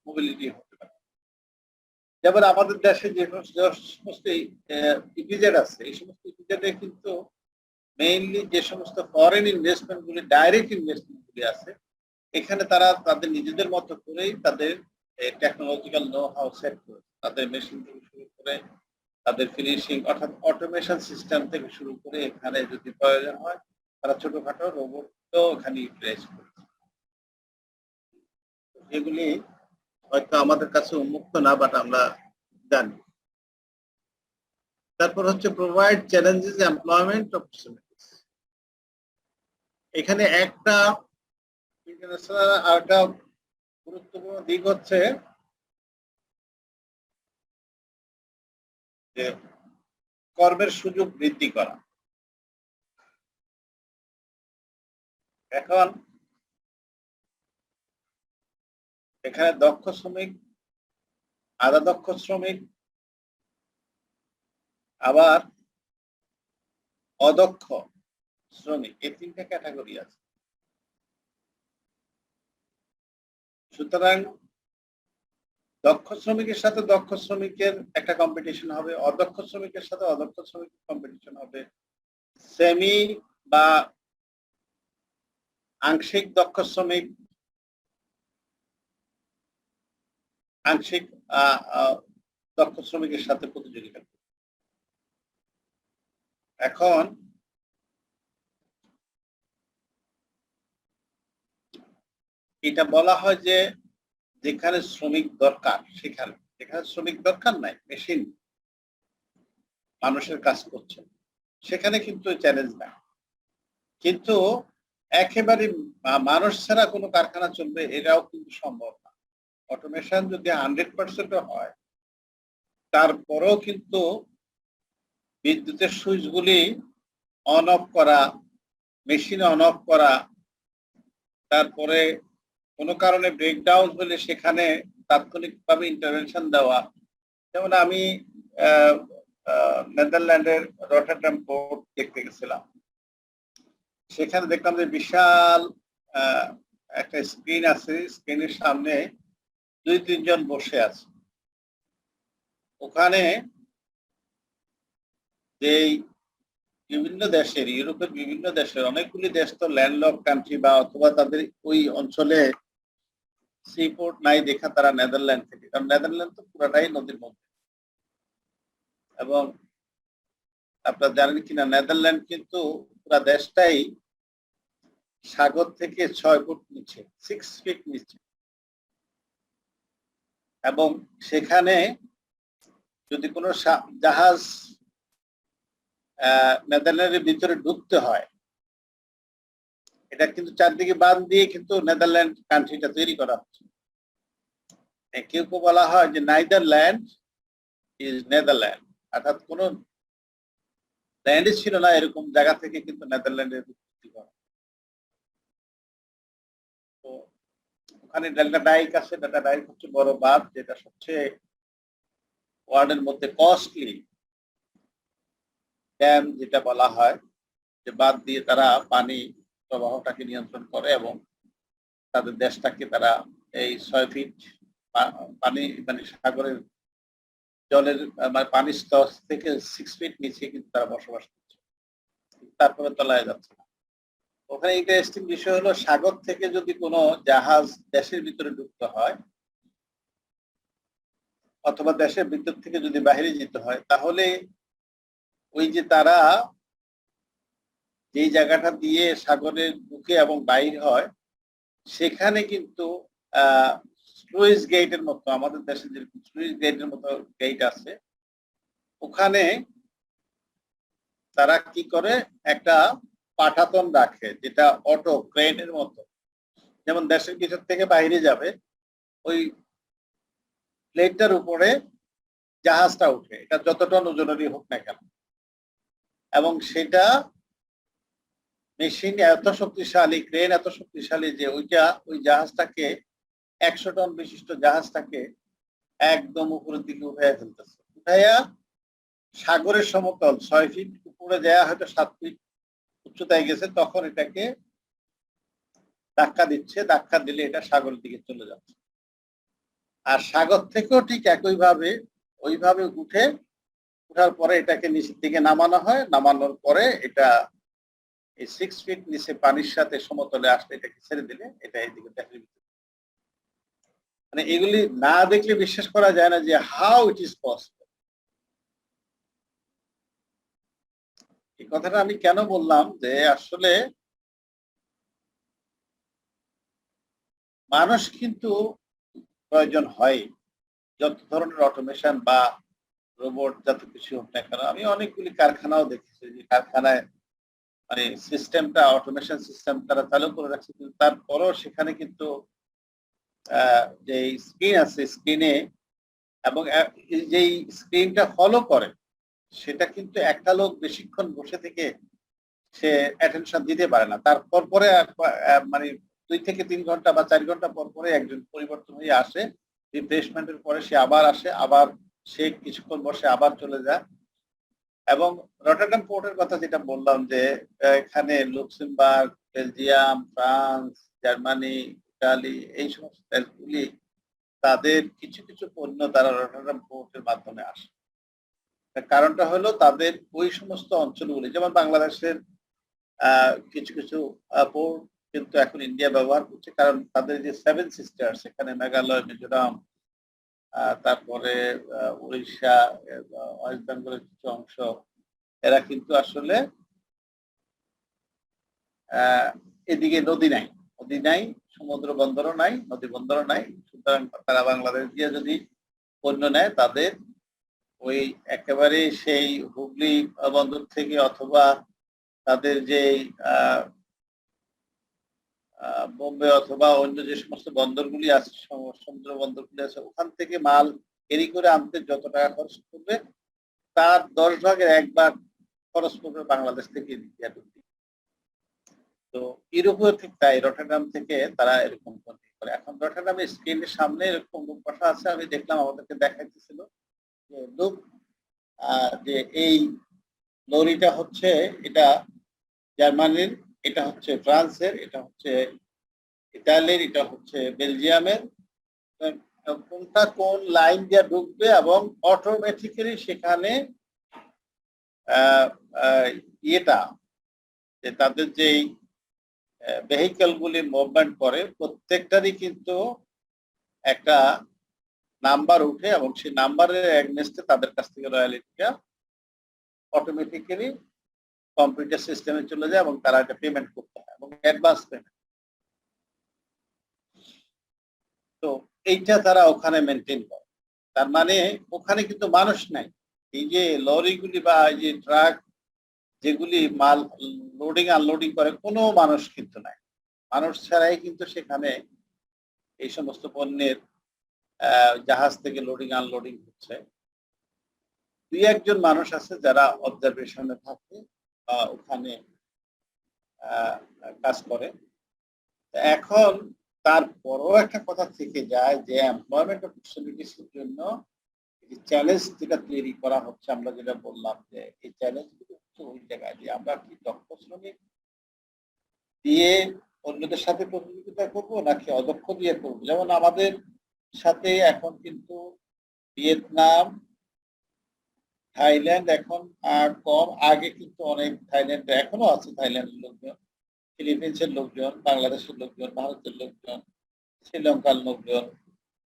মোবিলিটি হতে পারে। যেমন আমাদের দেশে যে সমস্ত ইপিজেড আছে, এই সমস্ত ইপিজেডে কিন্তু মেইনলি যে সমস্ত ফরেন ইনভেস্টমেন্ট গুলি, ডাইরেক্ট ইনভেস্টমেন্ট গুলি আছে, এখানে তারা তাদের নিজেদের মতো করেই তাদের টেকনোলজিক্যাল নো হাউ সেট করে, তাদের মেশিন থেকে শুরু করে তাদের ফিনিশিং, অর্থাৎ অটোমেশন সিস্টেম থেকে শুরু করে এখানে যদি প্রয়োজন হয় তারা ছোটখাটো রোবটও এখানে ইউটিলাইজ করছে। এগুলি হয়তো আমাদের কাছে উন্মুক্ত না, বাট আমরা জানি। তারপর হচ্ছে প্রোভাইড চ্যালেঞ্জেস এমপ্লয়মেন্ট অপরচুনিটিস। এখানে একটা ইন্টারন্যাশনাল আরেকটা গুরুত্বপূর্ণ দিক হচ্ছে যে কর্মের সুযোগ বৃদ্ধি করা। এখন এখানে দক্ষ শ্রমিক, আধা দক্ষ শ্রমিক, আবার অদক্ষ শ্রমিক, এই তিনটা ক্যাটাগরি আছে। সুতরাং দক্ষ শ্রমিকের সাথে দক্ষ শ্রমিকের একটা কম্পিটিশন হবে, অদক্ষ শ্রমিকের সাথে অদক্ষ শ্রমিকের কম্পিটিশন হবে, সেমি বা আংশিক দক্ষ শ্রমিক, আংশিক দক্ষ শ্রমিকের সাথে প্রতিযোগিতা। এখন এটা বলা হয় যে যেখানে শ্রমিক দরকার, সেখানে যেখানে শ্রমিক দরকার নাই, মেশিন মানুষের কাজ করছে, সেখানে কিন্তু চ্যালেঞ্জ নাই। কিন্তু একেবারে মানুষ ছাড়া কোনো কারখানা চলবে এটাও কিন্তু সম্ভব না। অটোমেশন যদি 100% হয়, তারপরেও কিন্তু বিদ্যুতের সুইচগুলি অন অফ করা, মেশিন অন অফ করা, তারপরে কোনো কারণে ব্রেকডাউন হলে সেখানে তাৎক্ষণিকভাবে ইন্টারভেনশন দেওয়া। যেমন আমি নেদারল্যান্ডের রটারডাম পোর্ট দেখতে গেছিলাম, সেখানে দেখলাম যে বিশাল একটা স্ক্রিন আছে, স্ক্রিনের সামনে 2-3 জন বসে আছে। ওখানে যে বিভিন্ন দেশের, ইউরোপের বিভিন্ন দেশের অনেকগুলি দেশ তো ল্যান্ডলক কান্ট্রি, বা অথবা তাদের ওই অঞ্চলে সিপোর্ট নাই দেখা তারা নেদারল্যান্ড থেকে, কারণ নেদারল্যান্ড তো পুরাটাই নদীর মধ্যে। এবং আপনারা জানেন কিনা, নেদারল্যান্ড কিন্তু পুরা দেশটাই সাগর থেকে 6 ফুট নিচে, 6 ফিট নিচে। এবং সেখানে যদি কোনো জাহাজ নেদারল্যান্ডের ভিতরে ঢুকতে হয়, এটা কিন্তু চারদিকে বাঁধ দিয়ে কিন্তু নেদারল্যান্ড কান্ট্রিটা তৈরি করা হচ্ছে। কেউ কেউ বলা হয় যে নাইদার ল্যান্ড ইজ নেদারল্যান্ড, অর্থাৎ কোন ল্যান্ডে ছিল না এরকম জায়গা থেকে কিন্তু নেদারল্যান্ডের উৎপত্তি করা। তো ওখানে ডেল্টা ডাইক আছে, ডেল্টা ডাইক হচ্ছে বড় বাঁধ, যেটা সবচেয়ে ওয়ার্ল্ডের মধ্যে কস্টলি ড্যাম যেটা বলা হয়, যে বাঁধ দিয়ে তারা পানি প্রবাহটাকে নিয়ন্ত্রণ করে এবং তাদের দেশটাকে তারা এই 6 ফিট পানি মানে সাগরের জলের মানে পানির স্তর থেকে 6 ফিট নিচে কিন্তু তারা বসবাস করছে, তারপরে তলায় যাচ্ছে না। ওখানে ইন্টারেস্টিং বিষয় হলো, সাগর থেকে যদি কোনো জাহাজ দেশের ভিতরে ঢুকতে হয় অথবা দেশের ভিতর থেকে যদি বাইরে যেতে হয়, তাহলে ওই যে তারা যেই জায়গাটা দিয়ে সাগরের বুকে এবং বাইর হয়, সেখানে কিন্তু স্লুইস গেটের মতো, আমাদের দেশে যেরকম স্লুইস গেটের মতো গেট আছে, ওখানে তারা কি করে একটা পাঠাতন রাখে, যেটা অটো ক্রেনের মতো, যেমন দেশের ভিতর থেকে বাইরে যাবে ওই প্লেটটার উপরে জাহাজটা উঠে, এটা যত টন ওজনেরই হোক না কেন, এবং সেটা মেশিন এত শক্তিশালী, ক্রেন এত শক্তিশালী যে ওইটা ওই জাহাজটাকে 100 টন বিশিষ্ট জাহাজটাকে একদম উপরের দিকে উঠাইয়া ফেলতেছে। উঠাইয়া সাগরের সমতল 6 ফিট উপরে যায়, হয়তো 7 ফিট উচ্চতায় গেছে, তখন এটাকে ধাক্কা দিচ্ছে, ধাক্কা দিলে এটা সাগরের দিকে চলে যাচ্ছে। আর সাগর থেকেও ঠিক একইভাবে ওইভাবে উঠার পরে এটাকে নিচের দিকে নামানো হয়, নামানোর পরে এটা এই 6 ফিট নিচে পানির সাথে সমতলে আসলে এটাকে ছেড়ে দিলে এটা এইদিকে দেখে। মানে এগুলি না দেখলে বিশ্বাস করা যায় না যে হাউ ইট ইজ পসিবল। এই কথাটা আমি কেন বললাম, যে আসলে মানুষ কিন্তু প্রয়োজন হয়, যত ধরনের অটোমেশন বা রোবট যত কিছু হোক না কেন। আমি অনেকগুলি কারখানাও দেখেছি, যে কারখানায় মানে সিস্টেমটা, অটোমেশন সিস্টেম তারা চালু করে রাখছে, কিন্তু তারপরও সেখানে কিন্তু যে স্ক্রিন আছে, স্ক্রিনে এবং যেই স্ক্রিনটা ফলো করে সেটা কিন্তু একটা লোক বেশিক্ষণ বসে থেকে সে অ্যাটেনশন দিতে পারে না। তারপর পরে মানে 2 থেকে 3 ঘন্টা বা 4 ঘন্টা পর পরে একজন পরিবর্তন হয়ে আসে, রিফ্রেশমেন্টের পরে সে আবার আসে, আবার সে কিছুক্ষণ বসে আবার চলে যায়। এবং রটারডাম পোর্টের কথা যেটা বললাম, যে এখানে Luxembourg, Belgium, France, Germany, Italy, এই সমস্ত দেশগুলি তাদের কিছু কিছু পণ্য তারা রটারডাম পোর্টের মাধ্যমে আসে। কারণটা হলো তাদের ওই সমস্ত অঞ্চলগুলি, যেমন বাংলাদেশের কিছু কিছু পোর্ট কিন্তু এখন ইন্ডিয়া ব্যবহার করছে, কারণ তাদের যে 7 সিস্টার্স, এখানে মেঘালয়, মিজোরাম, তারপরে উড়িষ্যা, ওয়েস্ট বেঙ্গলের কিছু অংশ, এরা কিন্তু আসলে এদিকে নদী নাই, সমুদ্র বন্দরও নাই, নদী বন্দরও নাই, সুতরাং তারা বাংলাদেশ দিয়ে যদি পণ্য নেয়, তাদের ওই একেবারে সেই হুগলি বন্দর থেকে অথবা তাদের যে বোম্বে অথবা অন্য যে সমস্ত বন্দরগুলি আছে, সমুদ্র বন্দরগুলি আছে, ওখান থেকে মাল ক্যারি করে আনতে যত টাকা খরচ করবে তার 10 ভাগের 1 ভাগ খরচ করবে বাংলাদেশ থেকে ইন্ডিয়া ঢুকতে। তো ইউরোপেও ঠিক তাই, রটারডাম থেকে তারা এরকম করে। এখন রটারডামের স্ক্রিনের সামনে এরকম লোক বসা আছে, আমি দেখলাম, আমাদেরকে দেখাইতেছিল যে লোক, যে এই লরিটা হচ্ছে এটা জার্মানির, এটা হচ্ছে ফ্রান্সের, এটা হচ্ছে ইতালির, এটা হচ্ছে বেলজিয়ামের, কোনটা কোন লাইন দিয়ে ঢুকবে, এবং অটোমেটিক্যালি সেখানে ইয়েটা, যে তাদের যেই ভেহিকেল গুলি মুভমেন্ট করে প্রত্যেকটারই কিন্তু একটা নাম্বার উঠে, এবং সেই নাম্বারের এগনেস্টে তাদের কাছ থেকে রয়্যালিটিটা অটোমেটিক্যালি কম্পিউটার সিস্টেমে চলে যায়, এবং তারা একটা পেমেন্ট করতে হয়, এবং অ্যাডভান্স পেমেন্ট। তো এইটা তারা ওখানে মেনটেন করে। তার মানে ওখানে কিন্তু মানুষ নাই। এই যে লরিগুলি বা এই যে ট্রাক যেগুলি মাল লোডিং আনলোডিং করে, কোনো মানুষ কিন্তু নাই। মানুষ ছাড়াই কিন্তু সেখানে এই সমস্ত পণ্যের জাহাজ থেকে লোডিং আনলোডিং হচ্ছে। দুই একজন মানুষ আছে যারা অবজারভেশনে থাকে বা ওখানে কাজ করে। এখন তারপরও একটা কথা থেকে যায় যে এমপ্লয়মেন্ট অপরচুনিটিস এর জন্য চ্যালেঞ্জ যেটা তৈরি করা হচ্ছে, আমরা যেটা বললাম যে এই চ্যালেঞ্জ গুলো হচ্ছে ওই জায়গায় যে আমরা কি দক্ষ শ্রমিক দিয়ে অন্যদের সাথে প্রতিযোগিতা করব নাকি অদক্ষ দিয়ে করবো। যেমন আমাদের সাথে এখন কিন্তু ভিয়েতনাম, থাইল্যান্ড এখন কম, আগে কিন্তু অনেক থাইল্যান্ড এখনো আছে, থাইল্যান্ডের লোকজন, ফিলিপিন্সের লোকজন, বাংলাদেশের লোকজন, ভারতের লোকজন, শ্রীলঙ্কার লোকজন,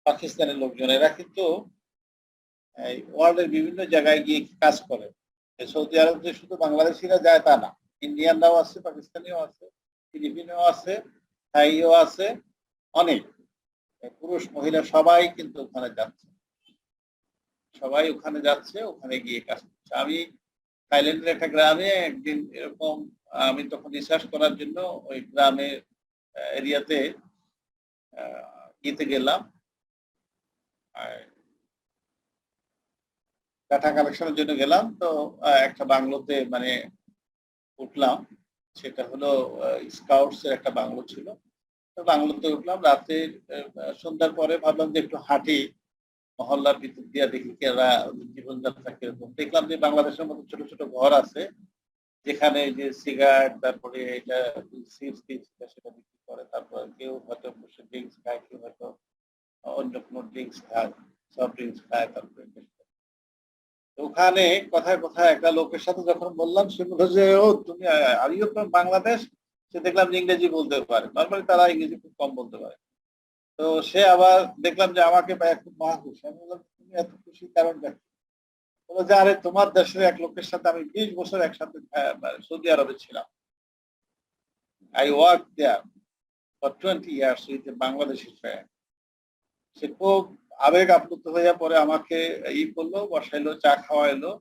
পাকিস্তানের লোকজন, এরা কিন্তু ওয়ার্ল্ডের বিভিন্ন জায়গায় গিয়ে কাজ করে। সৌদি আরবে শুধু বাংলাদেশিরা যায় তা না, ইন্ডিয়ানরাও আছে, পাকিস্তানিও আছে, ফিলিপিনও আছে, থাইও আছে, অনেক পুরুষ মহিলা সবাই কিন্তু ওখানে যাচ্ছে, সবাই ওখানে যাচ্ছে, ওখানে গিয়ে কাজ করছে। আমি থাইল্যান্ডের একটা গ্রামে একদিন এরকম, আমি তখন রিসার্চ করার জন্য ওই গ্রামের এরিয়াতে ইতে গেলাম, ডাটা কালেকশনের জন্য গেলাম। তো একটা বাংলোতে মানে উঠলাম, সেটা হলো স্কাউটস এর একটা বাংলো ছিল। তো বাংলোতে উঠলাম রাতের, সন্ধ্যার পরে ভাবলাম যে একটু হাঁটি মহল্লার ভিতর দিয়ে, দেখি এরা জীবনযাত্রা কিরকম। দেখলাম যে বাংলাদেশের মতো ছোট ছোট ঘর আছে যেখানে যে সিগারেট, তারপরে এটা সেটা বিক্রি করে, তারপরে কেউ হয়তো বসে ড্রিঙ্কস খায়, কেউ হয়তো অন্য কোনো ড্রিঙ্কস খায়, সফট ড্রিঙ্কস খায়। তারপরে ওখানে কথায় কথায় একটা লোকের সাথে যখন বললাম, সে বলল যে ও তুমি আর ইউ ফ্রম বাংলাদেশ। সে দেখলাম যে ইংরেজি বলতে পারে, নর্মালি তারা ইংরেজি খুব কম বলতে পারে। তো সে আবার দেখলাম যে আমাকে পায় খুব মহাখুশি। আমি বললাম তুমি এত খুশি কারণটা কি? বললো যে আরে তোমার দেশের এক লোকের সাথে আমি 20 বছর একসাথে সৌদি আরবে ছিলাম। I work there for 20 years with Bangladeshi friend. সে খুব আবেগ আপ্লুত হয়ে পরে আমাকে করলো, বসাইলো, চা খাওয়াইলো,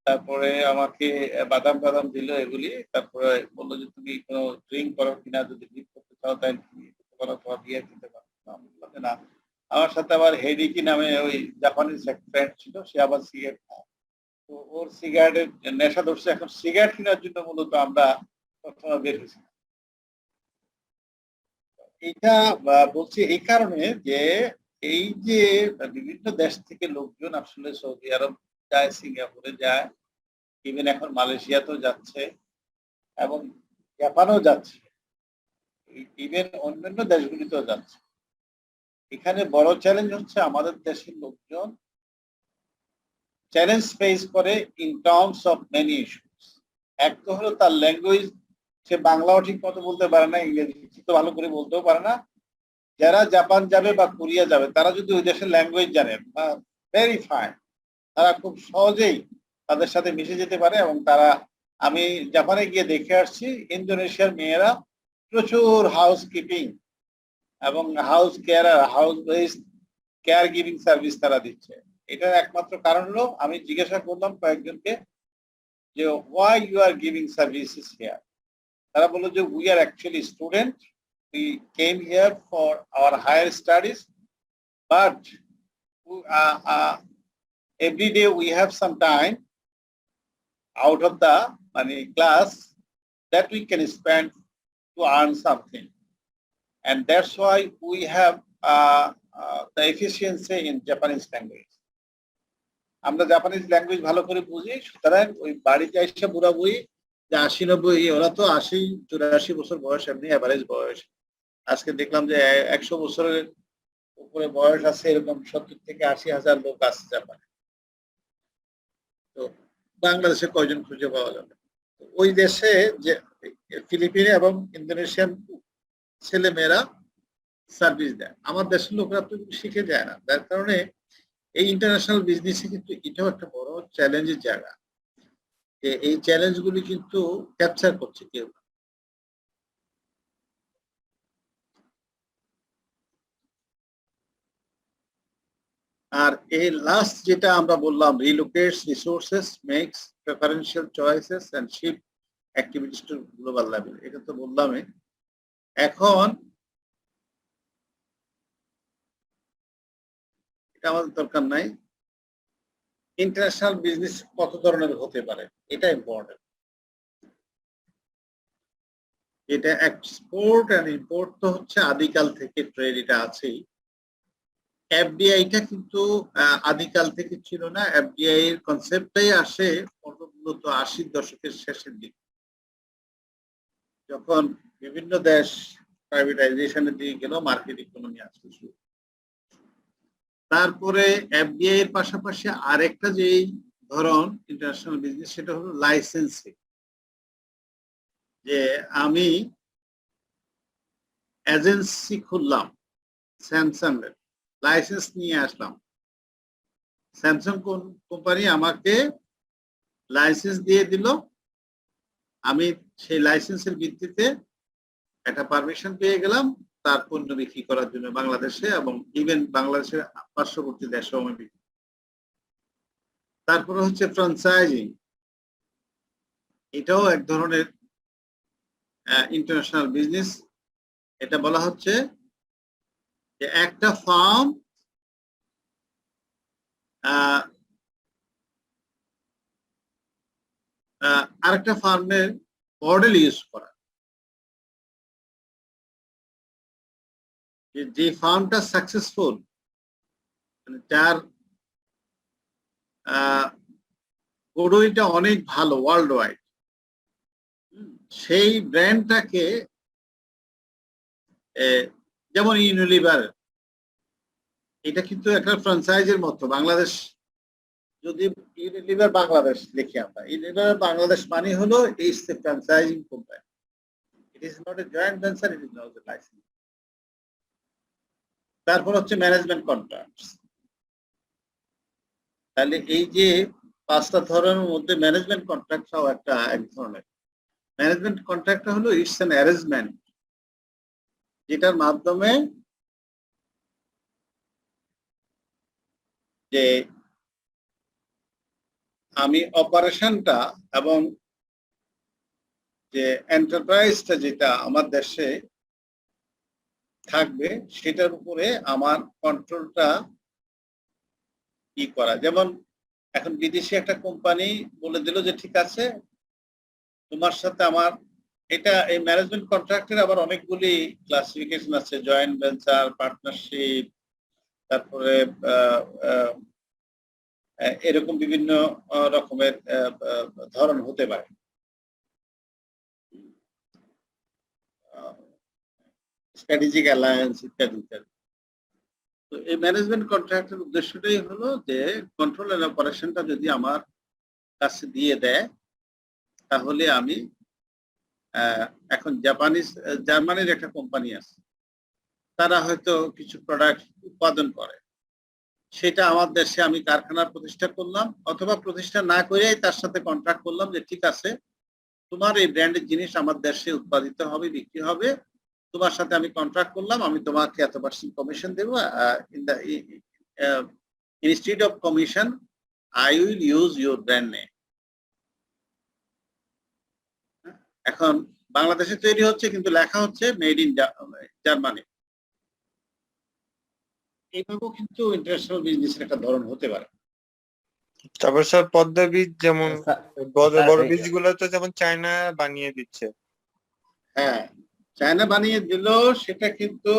তারপরে আমাকে বাদাম বাদাম দিল এগুলি। তারপরে বললো যে তুমি কোনো ড্রিঙ্ক করো কিনা, যদি ড্রিঙ্ক করতে চাও তাই করো, তোমার বিয়ে খেতে পারো। আমি বললাম যে না। আমার সাথে আবার হেডিকি নামে ওই জাপানিজ এক ফ্রেন্ড ছিল, সে আবার সিগারেট খায়। তো ওর সিগারেটের নেশা ধরছে, এখন সিগারেট কেনার জন্য মূলত আমরা প্রথমে বের হয়েছি। এটা বলছি এই কারণে যে এই যে বিভিন্ন দেশ থেকে লোকজন আসলে সৌদি আরব যায়, সিঙ্গাপুরে যায়, ইভেন এখন মালয়েশিয়াতেও যাচ্ছে এবং জাপানও যাচ্ছে, ইভেন অন্যান্য দেশগুলিতেও যাচ্ছে। এখানে বড় চ্যালেঞ্জ হচ্ছে আমাদের দেশের লোকজন চ্যালেঞ্জ ফেস করে in terms of many issues. এক তো হলো তার ল্যাঙ্গুয়েজ, সে বাংলাও ঠিক মতো বলতে পারে না, ইংরেজি তো ভালো করে বলতেও পারে না। যারা জাপান যাবে বা কোরিয়া যাবে, তারা যদি ওই দেশের ল্যাঙ্গুয়েজ জানে, ভেরি ফাইন, তারা খুব সহজেই তাদের সাথে মিশে যেতে পারে। এবং তারা, আমি জাপানে গিয়ে দেখে আসছি, ইন্দোনেশিয়ার মেয়েরা প্রচুর হাউস কিপিং এবং house based care giving service তারা দিচ্ছে। এটার একমাত্র কারণ হলো, আমি জিজ্ঞাসা করলাম কয়েকজনকে যে why you are giving services here. তারা বললো যে we are actually student, we came here for our higher studies, but every day we have some time out of the class that we can spend to earn something, and that's why we have the efficiency in Japanese language. আমরা Japanese language ভালো করে বুঝি, সুতরাং ওই বাড়িতে এসে বুড়া বুড়ি যে 80-90, ওরা তো 80-84 বছর বয়স, এমনি অ্যাভারেজ বয়স। আজকে দেখলাম যে 100 বছরের উপরে বয়স আছে এরকম 70 থেকে 80 হাজার লোক আছে জাপানে। তো বাংলাদেশে কয়জন খুঁজে পাওয়া যাবে? ওই দেশে যে ফিলিপিনে এবং ইন্দোনেশিয়ান ছেলে মেয়েরা সার্ভিস দেয়, আমার দেশের লোকরা তো শিখে যায় না। তার কারণে এই ইন্টারন্যাশনাল বিজনেসে কিন্তু এটাও একটা বড় চ্যালেঞ্জের জায়গা, যে এই চ্যালেঞ্জগুলি কিন্তু ক্যাপচার করছে কেউ। আর এই লাস্ট যেটা আমরা বললাম, relocates resources, makes preferential choices and shift activities to global level, এটা তো বললামই। এখন এটা আমাদের দরকার নাই, ইন্টারন্যাশনাল বিজনেস কত ধরনের হতে পারে এটা ইম্পর্টেন্ট। এটা এক্সপোর্ট এন্ড ইম্পোর্ট তো হচ্ছে আদিকাল থেকে ট্রেড, এটা আছেই। এফডিআইটা কিন্তু আদিকাল থেকে ছিল না। এফডিআই এর কনসেপ্টটাই আসে মূলত 80 দশকের শেষের দিকে, যখন বিভিন্ন দেশ প্রাইভেটাইজেশনের দিকে গেল, মার্কেট ইকোনমি আসতে শুরু। তারপরে এফডিআই এর পাশাপাশি আরেকটা যে ধরন ইন্টারন্যাশনাল বিজনেস, সেটা হলো লাইসেন্সিং। যে আমি এজেন্সি খুললাম, স্যামসাং এর লাইসেন্স নিয়ে আসলাম, স্যামসাং কোম্পানি আমাকে লাইসেন্স দিয়ে দিল, আমি সেই লাইসেন্সের ভিত্তিতে একটা পারমিশন পেয়ে গেলাম তার পণ্য বিক্রি করার জন্য বাংলাদেশে এবং ইভেন বাংলাদেশের পার্শ্ববর্তী দেশেও আমি বিক্রি। তারপরে হচ্ছে ফ্র্যাঞ্চাইজিং, এটাও এক ধরনের ইন্টারন্যাশনাল বিজনেস। এটা বলা হচ্ছে যে একটা ফার্ম আরেকটা ফার্মের মডেল ইউজ করা, যে ফার্মটা সাকসেসফুল, যার প্রোডাক্টটা অনেক ভালো ওয়ার্ল্ড ওয়াইড, সেই ব্র্যান্ডটাকে, যেমন ইউনিলিভার, এটা কিন্তু একটা ফ্র্যাঞ্চাইজের মতো। বাংলাদেশ যদি ইউনিলিভার বাংলাদেশ লিখি আমরা, ইউনিলিভার বাংলাদেশ মানে হলো it's a franchising company, it is not a joint venture, it is not a licence. তারপর হচ্ছে ম্যানেজমেন্ট কন্ট্রাক্টস। তাহলে এই যে 5টা ধরনের মধ্যে ম্যানেজমেন্ট কন্ট্রাক্টটাও একটা এক ধরনের। ম্যানেজমেন্ট কন্ট্রাক্টটা হলো ইটস অ্যান অ্যারেঞ্জমেন্ট, যেটার মাধ্যমে যে আমি অপারেশনটা এবং যে এন্টারপ্রাইজটা যেটা আমার দেশে থাকবে সেটার উপরে আমার কন্ট্রোলটা কি করা। যেমন এখন বিদেশি একটা কোম্পানি বলে দিল যে ঠিক আছে তোমার সাথে আমার, এটা এই ম্যানেজমেন্ট কন্ট্রাক্টের আবার অনেকগুলি ক্লাসিফিকেশন আছে, জয়েন্ট ভেঞ্চার, পার্টনারশিপ, তারপরে এরকম বিভিন্ন রকমের ধরন হতে পারে। স্ট্র্যাটেজিক অ্যালায়েন্স ইত্যাদি ইত্যাদি। তো এই ম্যানেজমেন্ট কন্ট্রাক্টের উদ্দেশ্যটাই হলো যে কন্ট্রোল এন্ড অপারেশনটা যদি আমার কাছে দিয়ে দেয়, তাহলে আমি এখন জার্মানির একটা কোম্পানি আছে, তারা হয়তো কিছু প্রোডাক্ট উৎপাদন করে, সেটা আমার দেশে আমি কারখানা প্রতিষ্ঠা করলাম, অথবা প্রতিষ্ঠা না করেই তার সাথে কন্ট্রাক্ট করলাম যে ঠিক আছে তোমার এই ব্র্যান্ডের জিনিস আমার দেশে উৎপাদিত হবে, বিক্রি হবে, তোমার সাথে আমি কন্ট্রাক্ট করলাম, আমি তোমাকে এত % কমিশন দেবো, instead of commission I will use your brand name. এখন বাংলাদেশে তৈরি হচ্ছে কিন্তু লেখা হচ্ছে মেড ইন জার্মানি। এইভাবেও কিন্তু ইন্টারন্যাশনাল বিজনেসের একটা ধরন হতে পারে। তারপর স্যার পদ্মা বীজ, যেমন বড় স্যার, বড় বীজগুলো তো যেমন চায়না বানিয়ে দিচ্ছে। হ্যাঁ, চায়না বানিয়ে দিল, সেটা কিন্তু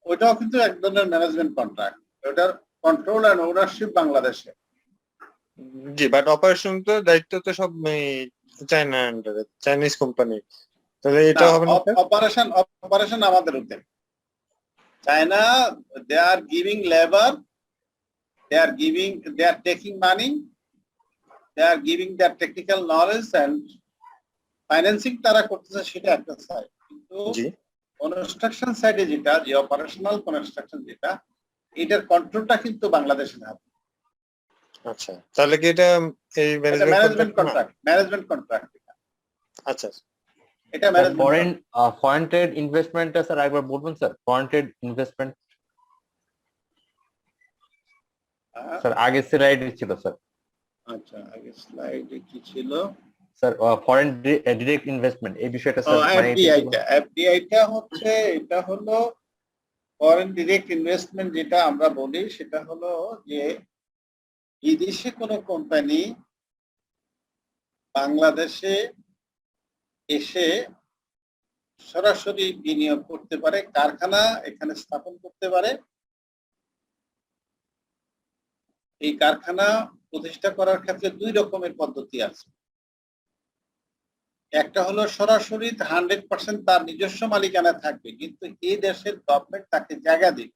ওইটাও কিন্তু এক ধরনের ম্যানেজমেন্ট কন্ট্রাক্ট, ওটার কন্ট্রোল এন্ড ওনারশিপ বাংলাদেশে। জি, বাট অপারেশন তো দায়িত্ব তো সব চায়না আন্ডারে, চাইনিজ কোম্পানি, তাহলে এটা হবে না অপারেশন আমাদের উদ্যোগ। China, they are giving labour, they are taking money, they are giving their technical knowledge and financing তারা করতেছে, সেটা একটা সাইড। কিন্তু কনস্ট্রাকশন সাইডে যেটা, যে অপারেশনাল কনস্ট্রাকশন যেটা, এটার কন্ট্রোলটা কিন্তু বাংলাদেশের হাতে। আচ্ছা, তাহলে কি এটা এই ম্যানেজমেন্ট কন্ট্রাক্ট। আচ্ছা, এটা ফরেন ট্রেড ইনভেস্টমেন্টটা স্যার একবার বলবেন sir. Foreign trade investment sir আগের স্লাইডে ছিল স্যার। আচ্ছা, আগের স্লাইডে কি ছিল স্যার? ফরেন ডিরেক্ট ইনভেস্টমেন্ট, এই বিষয়টা স্যার। এফডিআইটা হচ্ছে, এটা হলো ফরেন ডিরেক্ট ইনভেস্টমেন্ট যেটা আমরা বলি, সেটা হলো যে বিদেশি কোনো কোম্পানি বাংলাদেশে এসে সরাসরি বিনিয়োগ করতে পারে, কারখানা এখানে স্থাপন করতে পারে। এই কারখানা প্রতিষ্ঠা করার ক্ষেত্রে দুই রকমের পদ্ধতি আছে। একটা হলো সরাসরি 100% তার নিজস্ব মালিকানা থাকবে, কিন্তু এই দেশের গভর্নমেন্ট তাকে জায়গা দিবে।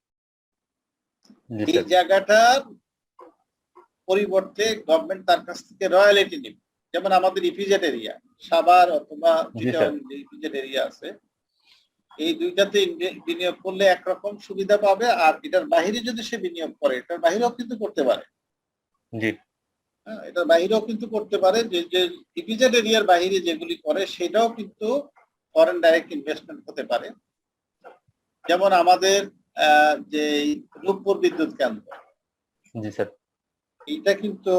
জি এই স্যার। জায়গাটার পরিবর্তে গভর্নমেন্ট তার কাছ থেকে রয়্যালিটি নেবে। যেমন আমাদের ইপিজেড এরিয়া, সাভার অথবা জি স্যার। ইপিজেড এরিয়া আছে, এই দুইটাতে বিনিয়োগ করলে একরকম সুবিধা পাবে, আর এটার বাহিরে যদি সে বিনিয়োগ করে, এটার বাহিরেও কিন্তু করতে পারে। জি এটার বাহিরেও কিন্তু করতে পারে, যে ইপিজেড এরিয়ার বাহিরে যেগুলি করে সেটাও কিন্তু ফরেন ডাইরেক্ট ইনভেস্টমেন্ট হতে পারে। যেমন আমাদের যে রূপপুর বিদ্যুৎ কেন্দ্র, জি স্যার। এটা কিন্তু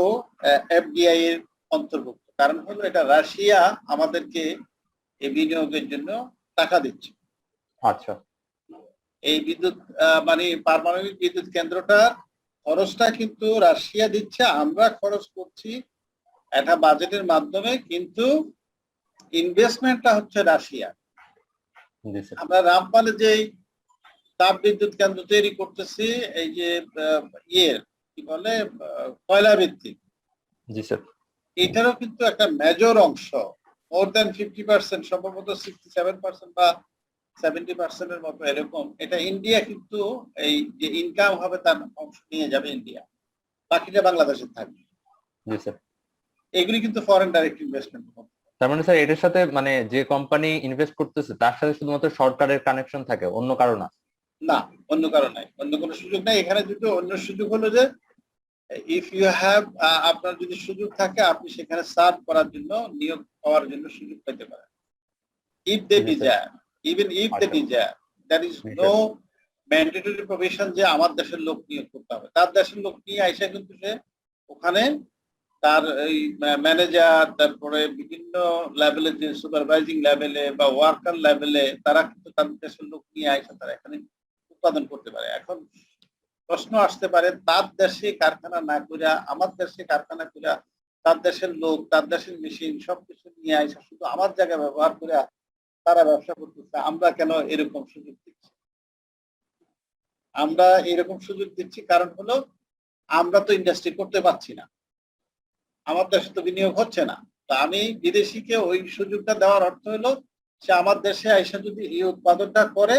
এফডিআই এর অন্তর্ভুক্ত। কারণ হলো এটা রাশিয়া আমাদেরকে এই বিনিয়োগের জন্য টাকা দিচ্ছে। আচ্ছা। এই বিদ্যুৎ মানে পারমাণবিক বিদ্যুৎ কেন্দ্রটা খরচটা কিন্তু রাশিয়া দিচ্ছে, আমরা খরচ করছি একটা বাজেটের মাধ্যমে, কিন্তু ইনভেস্টমেন্টটা হচ্ছে রাশিয়া। জি স্যার। আমরা রামপালে যে তাপ বিদ্যুৎ কেন্দ্র তৈরি করতেছি, এই যে কি বলে কয়লা ভিত্তিক, জি স্যার। এটারও কিন্তু একটা মেজর অংশ, মোর দ্যান 50%, সম্ভবত 67% বা 70% এর মতো এরকম, এটা ইন্ডিয়া কিন্তু এই যে ইনকাম হবে তার অংশ নিয়ে যাবে ইন্ডিয়া, বাকিটা বাংলাদেশে থাকবে। জি স্যার। এগুলি কিন্তু ফরেন ডাইরেক্ট ইনভেস্টমেন্ট। তার মানে স্যার এটার সাথে মানে যে কোম্পানি ইনভেস্ট করতেছে তার সাথে শুধুমাত্র সরকারের কানেকশন থাকে, অন্য কারো না? না, অন্য কারো নাই, অন্য কোনো সুযোগ নাই। এখানে দুটো অন্য সুযোগ হলো যে ইফ ইউ হ্যাভ, আপনার যদি সুযোগ থাকে আপনি সেখানে সার্ভ করার জন্য, নিয়োগ পাওয়ার জন্য সুযোগ পেতে পারেন। ইফ দে জি sir. Desire, even if they আচ্ছা। ডিজায়ার, দ্যার ইজ জি নো স্যার। ম্যান্ডেটরি প্রভিশন যে আমার দেশের লোক নিয়োগ করতে হবে। তার দেশের লোক নিয়ে আইসা কিন্তু সে ওখানে তার এই ম্যানেজার, তারপরে বিভিন্ন লেভেলে যে সুপারভাইজিং লেভেলে বা ওয়ার্কার লেভেলে, তারা কিন্তু তাদের দেশের লোক নিয়ে আইসা তারা এখানে উৎপাদন করতে পারে। এখন প্রশ্ন আসতে পারে, তার দেশে কারখানা না কইরা আমার দেশে কারখানা কইরা, তার দেশের লোক, তার দেশের মেশিন সবকিছু নিয়ে আইসা শুধু আমার জায়গা ব্যবহার করে তারা ব্যবসা করতেছে, আমরা কেন এরকম সুযোগ দিচ্ছি? আমরা এরকম সুযোগ দিচ্ছি কারণ হলো আমরা তো ইন্ডাস্ট্রি করতে পারছি না, আমার দেশে তো বিনিয়োগ হচ্ছে না। তা আমি বিদেশিকে ওই সুযোগটা দেওয়ার অর্থ হলো সে আমার দেশে আইসা যদি এই উৎপাদনটা করে,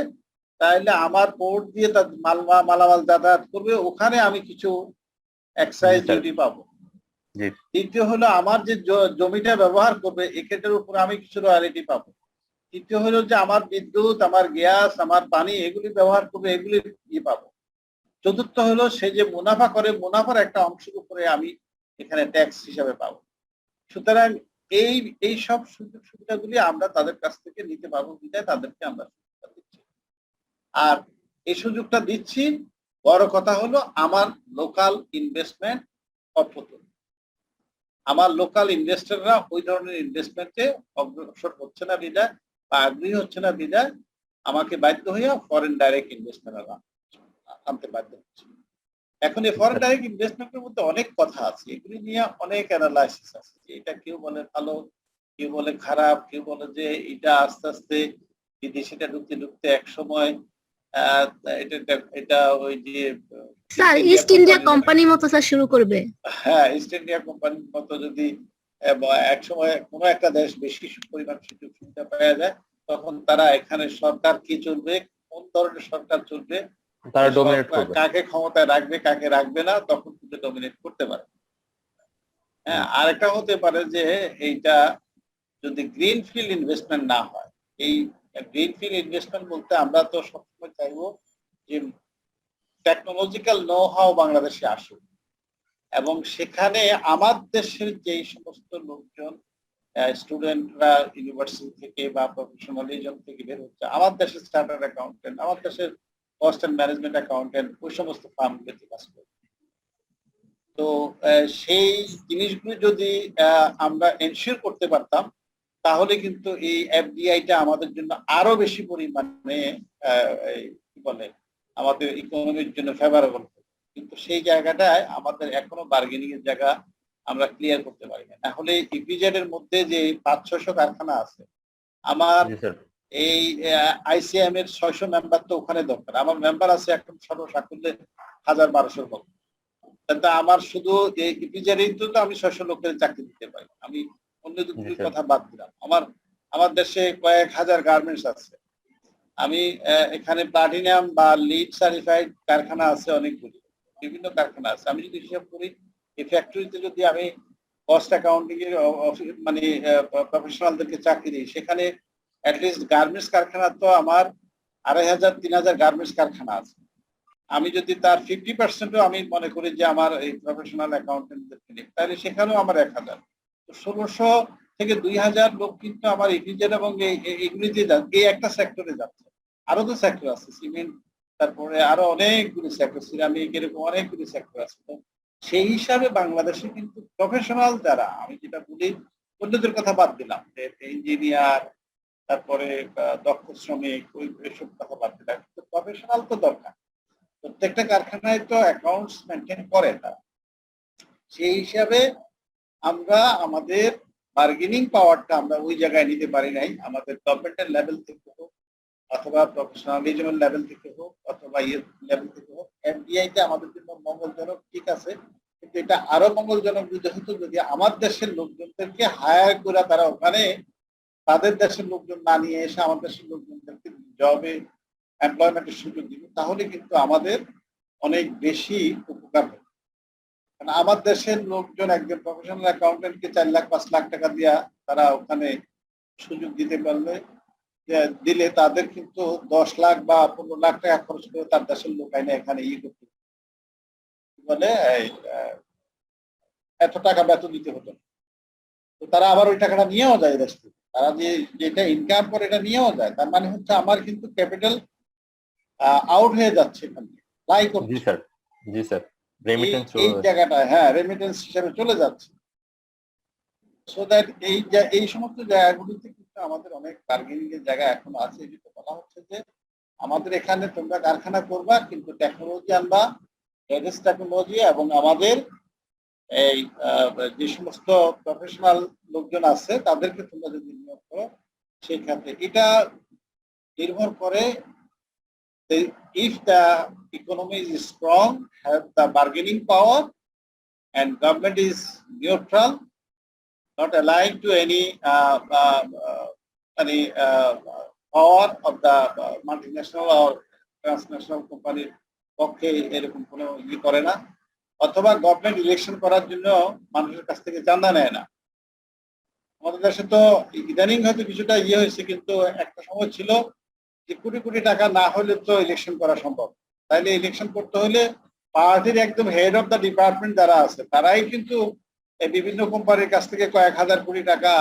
তাহলে আমার পোর্ট দিয়ে তার মালামাল যাতায়াত করবে, ওখানে আমি কিছু এক্সাইজ ডিউটি পাবো। জি। দ্বিতীয় হলো আমার যে জমিটা ব্যবহার করবে এক্ষেত্রের উপর আমি কিছু রয়্যালিটি পাবো। তৃতীয় হলো যে আমার বিদ্যুৎ, আমার গ্যাস, আমার পানি এগুলি ব্যবহার করবে, এগুলি পাবো। চতুর্থ হলো সে যে মুনাফা করে, মুনাফার একটা অংশের উপরে আমি এখানে ট্যাক্স হিসাবে পাবো। সুতরাং এই সব সুযোগ সুবিধাগুলি আমরা তাদের কাছ থেকে নিতে পারবো, বিধায় তাদেরকে আমরা সুযোগটা দিচ্ছি। আর এই সুযোগটা দিচ্ছি, বড় কথা হলো আমার লোকাল ইনভেস্টমেন্ট অপতন। আমার লোকাল ইনভেস্টররা ওই ধরনের ইনভেস্টমেন্টে অগ্রসর হচ্ছে না বিধায়, বা আগ্রহী হচ্ছে না বিধায়, আমাকে বাধ্য হইয়া ফরেন ডাইরেক্ট ইনভেস্টমেন্ট আনতে বাধ্য হচ্ছে। এখন এই ফরেন ডাইরেক্ট ইনভেস্টমেন্টের মধ্যে অনেক কথা আছে, এগুলি নিয়ে অনেক অ্যানালাইসিস আছে। এটা কেউ বলে ভালো, কেউ বলে খারাপ, কেউ বলে যে এটা আস্তে আস্তে বিদেশিটা ঢুকতে ঢুকতে এক সময় এটা ওই যে স্যার ইস্ট ইন্ডিয়া কোম্পানি মতো স্যার শুরু করবে। হ্যাঁ, ইস্ট ইন্ডিয়া কোম্পানির মতো যদি এক সময় কোনো একটা দেশ বেশি পরিমাণ সুযোগ সুবিধা পাওয়া যায়, তখন তারা এখানে সরকার কি চলবে, কোন ধরনের সরকার চলবে, তারা ডমিনেট করবে, কাকে ক্ষমতায় রাখবে কাকে রাখবে না, তখন কিন্তু ডমিনেট করতে পারে। হ্যাঁ, আরেকটা হতে পারে যে এইটা যদি গ্রিনফিল্ড ইনভেস্টমেন্ট না হয়। এই গ্রিনফিল্ড ইনভেস্টমেন্ট বলতে আমরা তো সবসময় চাইবো যে টেকনোলজিক্যাল নো হাউ বাংলাদেশে আসুক, এবং সেখানে আমার দেশের যেই সমস্ত লোকজন, স্টুডেন্টরা ইউনিভার্সিটি থেকে বা প্রফেশনালিজম থেকে বের হচ্ছে, আমার দেশের চার্টার্ড অ্যাকাউন্টেন্ট, আমার দেশের কস্ট অ্যান্ড ম্যানেজমেন্ট অ্যাকাউন্টেন্ট, ওই সমস্ত ফার্মগুলোতে কাজ করে। তো সেই জিনিসগুলো যদি আমরা এনশিওর করতে পারতাম, তাহলে কিন্তু এই এফডিআইটা আমাদের জন্য আরো বেশি পরিমাণে কি বলে আমাদের ইকোনমির জন্য ফেভারেবল। কিন্তু সেই জায়গাটায় আমাদের এখনো বার্গেনিং এর জায়গা আমরা ক্লিয়ার করতে পারি না। তাহলে ইপিজেড এর মধ্যে যে 500-600 কারখানা আছে, আমার জি স্যার। এই আইসিএম এর 600 মেম্বার তো ওখানে দরকার। আমার মেম্বার আছে এখন সর্বসাকুল্যে 1000-1200 লোক। কিন্তু আমার শুধু এই ইপিজেডেই তো আমি 600 লোকের চাকরি দিতে পারি। আমি অন্য দুটির কথা বাদ দিলাম। আমার দেশে কয়েক হাজার গার্মেন্টস আছে। আমি এখানে প্লাটিনাম বা লিড সার্টিফাইড কারখানা আছে অনেকগুলি, বিভিন্ন কারখানা আছে। আমি যদি হিসাব করি এই ফ্যাক্টরিতে যদি আমি কস্ট অ্যাকাউন্টিং এর মানে প্রফেশনালদেরকে চাকরি দিই, সেখানে অ্যাটলিস্ট গার্মেন্টস কারখানা তো আমার 2500-3000 গার্মেন্টস কারখানা আছে। আমি যদি তার 50%ও আমি মনে করি যে আমার এই প্রফেশনাল অ্যাকাউন্টেন্টদেরকে নিই, তাহলে সেখানেও আমার 1000। তো 1600 থেকে 2000 লোক কিন্তু আমার ইপিজেড এবং এগুলিতে এই একটা সেক্টরে যাচ্ছে। আরো তো সেক্টর আছে, সিমেন্ট, তারপরে আরো অনেকগুলি সেক্টর, সিরামিক, এরকম অনেকগুলি সেক্টর আছে। তো সেই হিসাবে বাংলাদেশে কিন্তু প্রফেশনাল যারা, আমি যেটা বলি অন্যদের কথা বাদ দিলাম, যে ইঞ্জিনিয়ার, তারপরে দক্ষ শ্রমিক, ওই এসব কথা বাদ দিলাম, কিন্তু প্রফেশনাল তো দরকার। প্রত্যেকটা কারখানায় তো অ্যাকাউন্টস মেনটেন করে তারা। সেই হিসাবে আমরা আমাদের বার্গেনিং পাওয়ারটা আমরা ওই জায়গায় নিতে পারি নাই। আমাদের গভর্নমেন্টের লেভেল থেকে হোক, অথবা প্রফেশনালিজমের লেভেল থেকে হোক, অথবা ইয়ে লেভেল থেকে হোক, এফডিআই তে আমাদের জন্য মঙ্গলজনক, ঠিক আছে, কিন্তু এটা আরো মঙ্গলজনক যদি হতো যদি আমার দেশের লোকজনদেরকে হায়ার করে তারা ওখানে তাদের দেশের লোকজন না নিয়ে এসে আমার দেশের লোকজনদেরকে জবে এমপ্লয়মেন্টের সুযোগ দিব, তাহলে কিন্তু আমাদের অনেক বেশি উপকার হবে। কারণ আমার দেশের লোকজন একজন প্রফেশনাল অ্যাকাউন্টেন্টকে 4 লাখ 5 লাখ টাকা দিয়া তারা ওখানে সুযোগ দিতে পারলে, দিলে তাদের কিন্তু 10 লাখ বা 15 লাখ টাকা খরচ করে তার দেশের লোক আইনে এখানে করতে বলে এত টাকা বেতন দিতে হতো। তো তারা আবার ওই টাকাটা নিয়েও যায় দেশ থেকে, তারা যেটা ইনকাম করে এটা নিয়েও যায়। তার মানে হচ্ছে আমার কিন্তু ক্যাপিটাল আউট হয়ে যাচ্ছে এখানে, লাই করছে। জি স্যার। জি স্যার। রেমিটেন্স এই জায়গাটায়, হ্যাঁ, রেমিটেন্স হিসেবে চলে যাচ্ছে। সো দ্যাট এই সমস্ত জায়গাগুলিতে কিন্তু আমাদের অনেক বার্গেনিং এর জায়গা এখনো আছে। যেটা বলা হচ্ছে যে আমাদের এখানে তোমরা কারখানা করবা, কিন্তু টেকনোলজি আনবা, লেটেস্ট টেকনোলজি, এবং আমাদের এই যে সমস্ত প্রফেশনাল লোকজন আছে তাদেরকে তোমরা যদি নিয়োগ করো সেই ক্ষেত্রে এটা নির্ভর করে if the economy is strong, have the bargaining power, and government is neutral, not aligned to any power of the multinational or transnational company পক্ষে এরকম কোনো করে না, অথবা গভর্নমেন্ট ইলেকশন করার জন্য মানুষের কাছ থেকে চাঁদা নেয় না। আমাদের দেশে তো ইদানিং হয়তো কিছুটা হয়েছে, কিন্তু একটা সময় ছিল যে কোটি কোটি টাকা না হলে তো ইলেকশন করা সম্ভব। তাইলে ইলেকশন করতে হলে পার্টির একদম হেড অফ দ্য ডিপার্টমেন্ট যারা আছে তারাই কিন্তু বিভিন্ন কোম্পানির কাছ থেকে কয়েক হাজার কোটি টাকা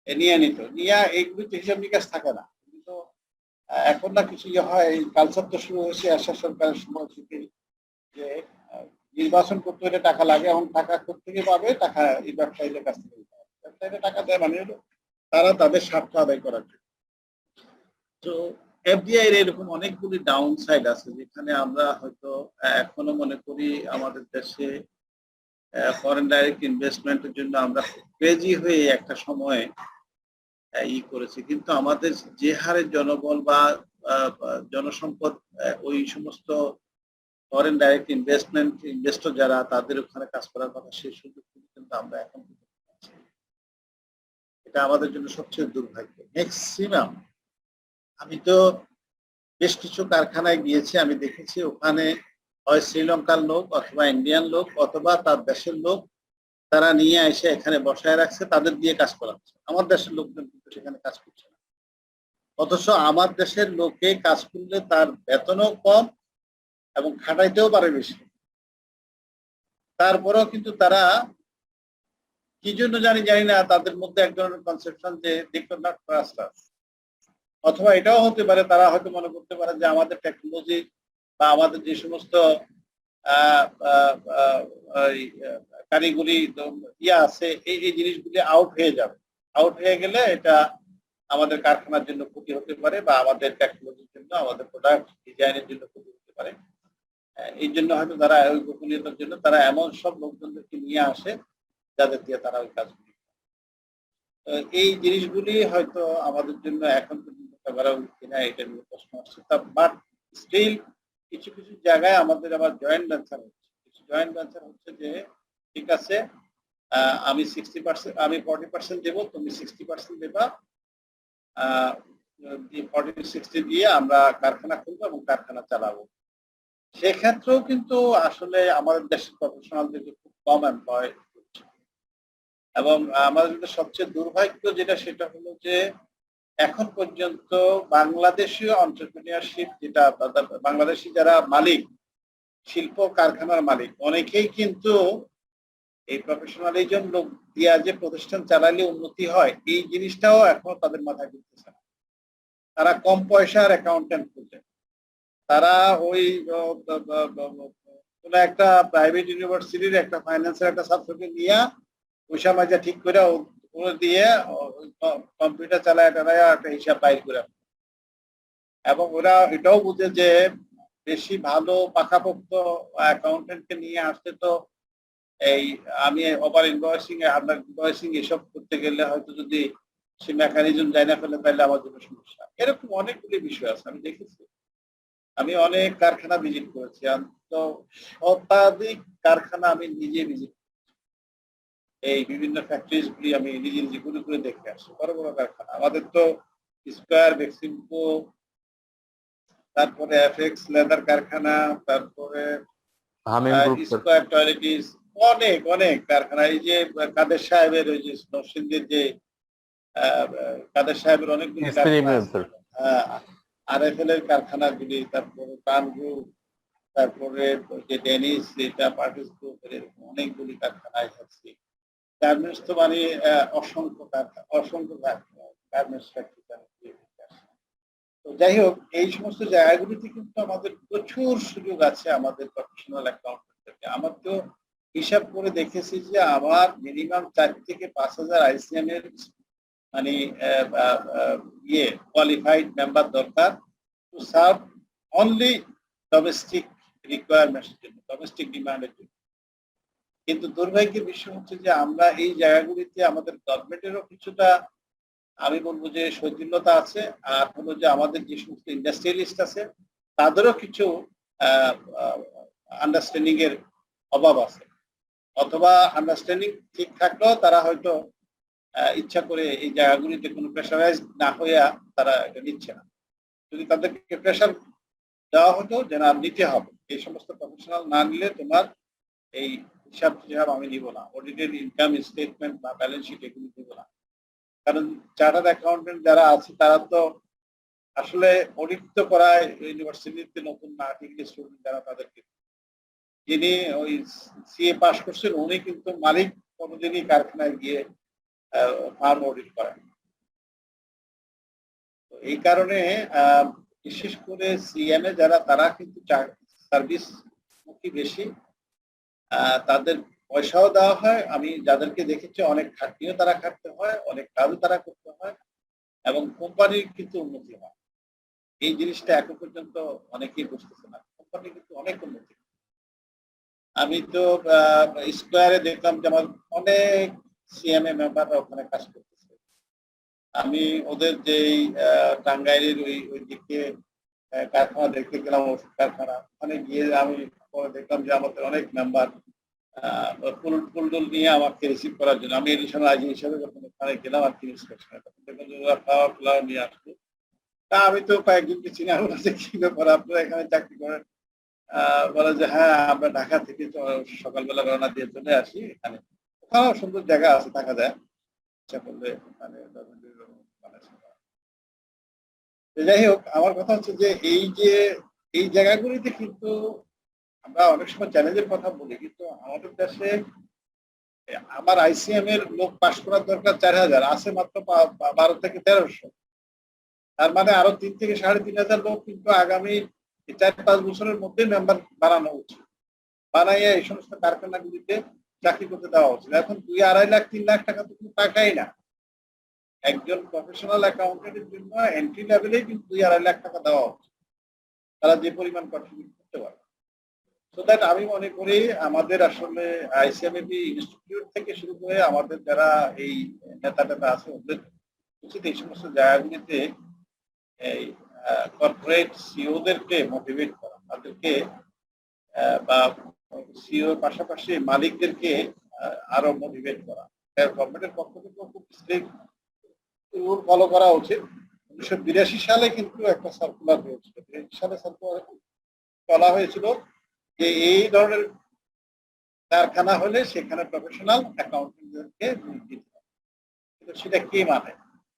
নিয়ে নিত, নিয়ে এইগুলিতে হিসাব নিকাশ থাকে না। কিন্তু এখন না কিছু হয়, এই কালচার তো শুরু হয়েছে আশা সরকারের সময় থেকে, যে নির্বাচন করতে হলে টাকা লাগে, এবং টাকা কোথেকে পাবে, টাকা এই ব্যবসায়ীদের কাছ থেকে দিতে হবে। ব্যবসায়ীরা টাকা দেয় মানে হলো তারা তাদের স্বার্থ আদায় করার জন্য। তো এফডিআই এর এরকম অনেকগুলি ডাউন সাইড আছে, যেখানে আমরা হয়তো এখনো মনে করি আমাদের দেশে ফরেন ডাইরেক্ট ইনভেস্টমেন্টের জন্য আমরা ক্রেজি হয়ে একটা সময় করেছি, কিন্তু আমাদের যে হারে জনবল বা জনসম্পদ ওই সমস্ত ফরেন ডাইরেক্ট ইনভেস্টর যারা তাদের ওখানে কাজ করার কথা, সেই সুযোগ কিন্তু আমরা এখন, এটা আমাদের জন্য সবচেয়ে দুর্ভাগ্য। ম্যাক্সিমাম আমি তো বেশ কিছু কারখানায় গিয়েছি, আমি দেখেছি ওখানে হয় শ্রীলঙ্কার লোক অথবা ইন্ডিয়ান লোক অথবা তার দেশের লোক তারা নিয়ে এসে এখানে বসায় রাখছে, তাদের দিয়ে কাজ করাচ্ছে। আমার দেশের লোকজন কিন্তু সেখানে কাজ করছে না, অথচ আমার দেশের লোকে কাজ করলে তার বেতনও কম এবং খাটাইতেও পারে বেশি। তারপরেও কিন্তু তারা কি জন্য জানি না, তাদের মধ্যে এক ধরনের কনসেপশন যে দে কুড নট ট্রাস্ট আস। অথবা এটাও হতে পারে তারা হয়তো মনে করতে পারে যে আমাদের টেকনোলজি বা আমাদের যে সমস্ত কারিগরি আছে এই জিনিসগুলি আউট হয়ে যাবে। আউট হয়ে গেলে এটা আমাদের কারখানার জন্য ক্ষতি হতে পারে, বা আমাদের টেকনোলজির জন্য, আমাদের প্রোডাক্ট ডিজাইনের জন্য ক্ষতি হতে পারে। এই জন্য হয়তো তারা ওই গোপনীয়তার জন্য তারা এমন সব লোকজনদেরকে নিয়ে আসে যাদের দিয়ে তারা ওই কাজগুলি করে। তো এই জিনিসগুলি হয়তো আমাদের জন্য এখন পর্যন্ত করা উচিত কিনা এটা নিয়ে প্রশ্ন আসছে। বাট স্টিল কিছু কিছু জায়গায় আমাদের আবার জয়েন্ট ভেঞ্চার হচ্ছে। কিছু জয়েন্ট ভেঞ্চার হচ্ছে যে ঠিক আছে আমি 60%, আমি 40% দেবো, তুমি 60% দেবা, 40-60 দিয়ে আমরা কারখানা খুলবো এবং কারখানা চালাবো। সেক্ষেত্রেও কিন্তু আসলে আমাদের দেশের প্রফেশনালদের খুব কম এমপ্লয় হচ্ছে। এবং আমাদের সবচেয়ে দুর্ভাগ্য যেটা সেটা হলো যে এখন পর্যন্ত বাংলাদেশীয় এন্টারপ্রেনিয়রশিপ যেটা বাংলাদেশি যারা মালিক, শিল্প কারখানার মালিক, অনেকেই কিন্তু এই প্রফেশনালিজম লোক দিয়া যে প্রতিষ্ঠান চালালে উন্নতি হয় এই জিনিসটাও এখন তাদের মাথায় ঢুকতেছে না। তারা কম পয়সার অ্যাকাউন্টেন্ট খুঁজে, তারা ওই কোন একটা প্রাইভেট ইউনিভার্সিটির একটা ফাইন্যান্সের একটা ছাত্রকে নিয়ে পয়সা মাজা ঠিক করে দিয়ে কম্পিউটার চালায় টালায় একটা হিসাব বাইর করে, এবং ওরা এটাও বুঝে যে বেশি ভালো পাকাপোক্ত অ্যাকাউন্টেন্টকে নিয়ে আসতে তো এই আমি ওভার ইনভয়েসিং আন্ডার ইনভয়েসিং এসব করতে গেলে হয়তো যদি সে মেকানিজম যায় না ফেলে তাহলে আমার জন্য সমস্যা। এরকম অনেকগুলি বিষয় আছে, আমি দেখেছি। আমি অনেক কারখানা ভিজিট করেছি, তো শতাধিক কারখানা আমি নিজে ভিজিট করেছি। এই বিভিন্ন ফ্যাক্টরিজ গুলি আমি নিজে নিজে ঘুরে ঘুরে দেখে আসি। বড় বড় কারখানা আমাদের তো স্কয়ার, বেক্সিমকো, তারপরে এফএক্স লেদার কারখানা, তারপরে হামিম গ্রুপ, স্কয়ার টয়লেটিস, অনেক অনেক কারখানা। এই যে কাদের সাহেবের ওই যে নরসিংদীর যে কাদের সাহেবের অনেকগুলি কারখানা আছে, আরএফএল এর কারখানাগুলি, তারপরে প্রাণ গ্রুপ, তারপরে যে ডেনিস যেটা পার্টিস গ্রুপের, এরকম অনেকগুলি কারখানায় আছে। গার্মেন্টস তো মানে অসংখ্য কারখানা, অসংখ্য গার্মেন্টস ফ্যাক্টরি। তো যাই হোক, এই সমস্ত জায়গাগুলিতে কিন্তু আমাদের প্রচুর সুযোগ আছে আমাদের প্রফেশনাল অ্যাকাউন্টেন্টদেরকে। আমার তো হিসাব করে দেখেছি যে আমার মিনিমাম 4 থেকে 5,000 আইসিএম এর মানে কোয়ালিফাইড মেম্বার দরকার to serve only domestic requirements জন্য, ডোমেস্টিক ডিমান্ডের জন্য। কিন্তু দুর্ভাগ্যের বিষয় হচ্ছে যে আমরা এই জায়গাগুলিতে আমাদের গভর্নমেন্টেরও কিছুটা আমি বলবো যে সৌজন্যতা আছে, আর হলো যে আমাদের যে সমস্ত ইন্ডাস্ট্রিয়ালিস্ট আছে তাদেরও কিছু আন্ডারস্ট্যান্ডিং এর অভাব আছে, অথবা আন্ডারস্ট্যান্ডিং ঠিক থাকলেও তারা হয়তো ইচ্ছা করে এই জায়গাগুলিতে কোনো প্রেশারাইজ না হইয়া তারা এটা নিচ্ছে না। যদি তাদেরকে প্রেশার দেওয়া হতো যে না নিতে হবে, এই সমস্ত প্রফেশনাল না নিলে তোমার এই হিসাব আমি নিব না, অডিটেড ইনকাম স্টেটমেন্ট বা ব্যালেন্স শিট এগুলি দিব না। কারণ চার্টার্ড অ্যাকাউন্টেন্ট যারা আছে তারা তো আসলে অডিট তো করায় ইউনিভার্সিটিতে নতুন না, ডিগ্রি স্টুডেন্ট যারা তাদেরকে, যিনি ওই সিএ পাস করছেন উনি কিন্তু মালিক কোনোদিনই কারখানায় গিয়ে ফার্ম অডিট করেন। তো এই কারণে বিশেষ করে সিএমএ যারা তারা কিন্তু সার্ভিস মুখী বেশি, তাদের পয়সাও দেওয়া হয়। আমি যাদেরকে দেখেছি অনেক খাটনিও তারা খাটতে হয়, অনেক কাজও তারা করতে হয়, এবং কোম্পানির কিন্তু উন্নতি হয়। এই জিনিসটা এখন পর্যন্ত অনেকেই বুঝতেছে না, কোম্পানি কিন্তু অনেক উন্নতি। আমি তো স্কোয়ারে দেখলাম যে আমার অনেক সিএমএ মেম্বাররা ওখানে কাজ করতেছে। আমি ওদের যে টাঙ্গাইলের ওই দিকে কারখানা দেখতে গেলাম, ওষুধ কারখানা, ওখানে গিয়ে আমি পরে দেখলাম যে আমাদের অনেক মেম্বার ফুল নিয়ে আমাকে রিসিভ করার জন্য, আমি এডিশনাল আইজি হিসাবে যখন ওখানে গেলাম আর কি ইন্সপেকশনে, তখন দেখলাম যে ওরা খাওয়া ফ্লাওয়ার নিয়ে আসলো। তা আমি তো কয়েকজনকে চিনি, আমি বলছি কি ব্যাপার আপনারা এখানে চাকরি করেন? বলে যে হ্যাঁ আমরা ঢাকা থেকে সকালবেলা রওনা দিয়ে চলে আসি এখানে। ওখানেও সুন্দর জায়গা আছে, থাকা যায় ইচ্ছা করলে। মানে যাই হোক, আমার কথা হচ্ছে যে এই জায়গাগুলিতে কিন্তু আমরা অনেক সময় চ্যালেঞ্জের কথা বলি, কিন্তু আমাদের দেশে আমার আইসিএম এর লোক পাশ করার দরকার 4,000, আছে মাত্র 12 থেকে 1300। তার মানে আরো 3 থেকে 3,500 লোক কিন্তু আগামী 4-5 বছরের মধ্যে মেম্বার বানানো উচিত, বানাইয়া এই সমস্ত কারখানাগুলিতে চাকরি করতে দেওয়া উচিত। এখন 2-2.5 লাখ 3 লাখ টাকা তো কোনো টাকাই না। একজন প্রফেশনাল অ্যাকাউন্টেন্টের জন্য এন্ট্রি লেভেলেই কিন্তু 2-2.5 লাখ টাকা দেওয়া উচিত, তারা যে পরিমাণ কন্ট্রিবিউট করতে পারে। সো দ্যাট আমি মনে করি আমাদের আসলে আইসিএমএবি ইনস্টিটিউট থেকে শুরু করে আমাদের যারা এই নেতা টেতা আছে ওদের উচিত এই সমস্ত জায়গাগুলিতে এই কর্পোরেট সিওদেরকে মোটিভেট করা, তাদেরকে বা সিওর পাশাপাশি মালিকদেরকে আরো মোটিভেট করা। গভর্নমেন্টের পক্ষ থেকে খুব স্ট্রিক্ট রুল ফলো করা উচিত। 1982 সালে কিন্তু একটা সার্কুলার হয়েছিল, 82 সালে সার্কুলার বলা হয়েছিল যে এই ধরনের কারখানা হলে সেখানে প্রফেশনাল অ্যাকাউন্টেন্টদেরকে দিতে হবে, কিন্তু সেটা কে মানে?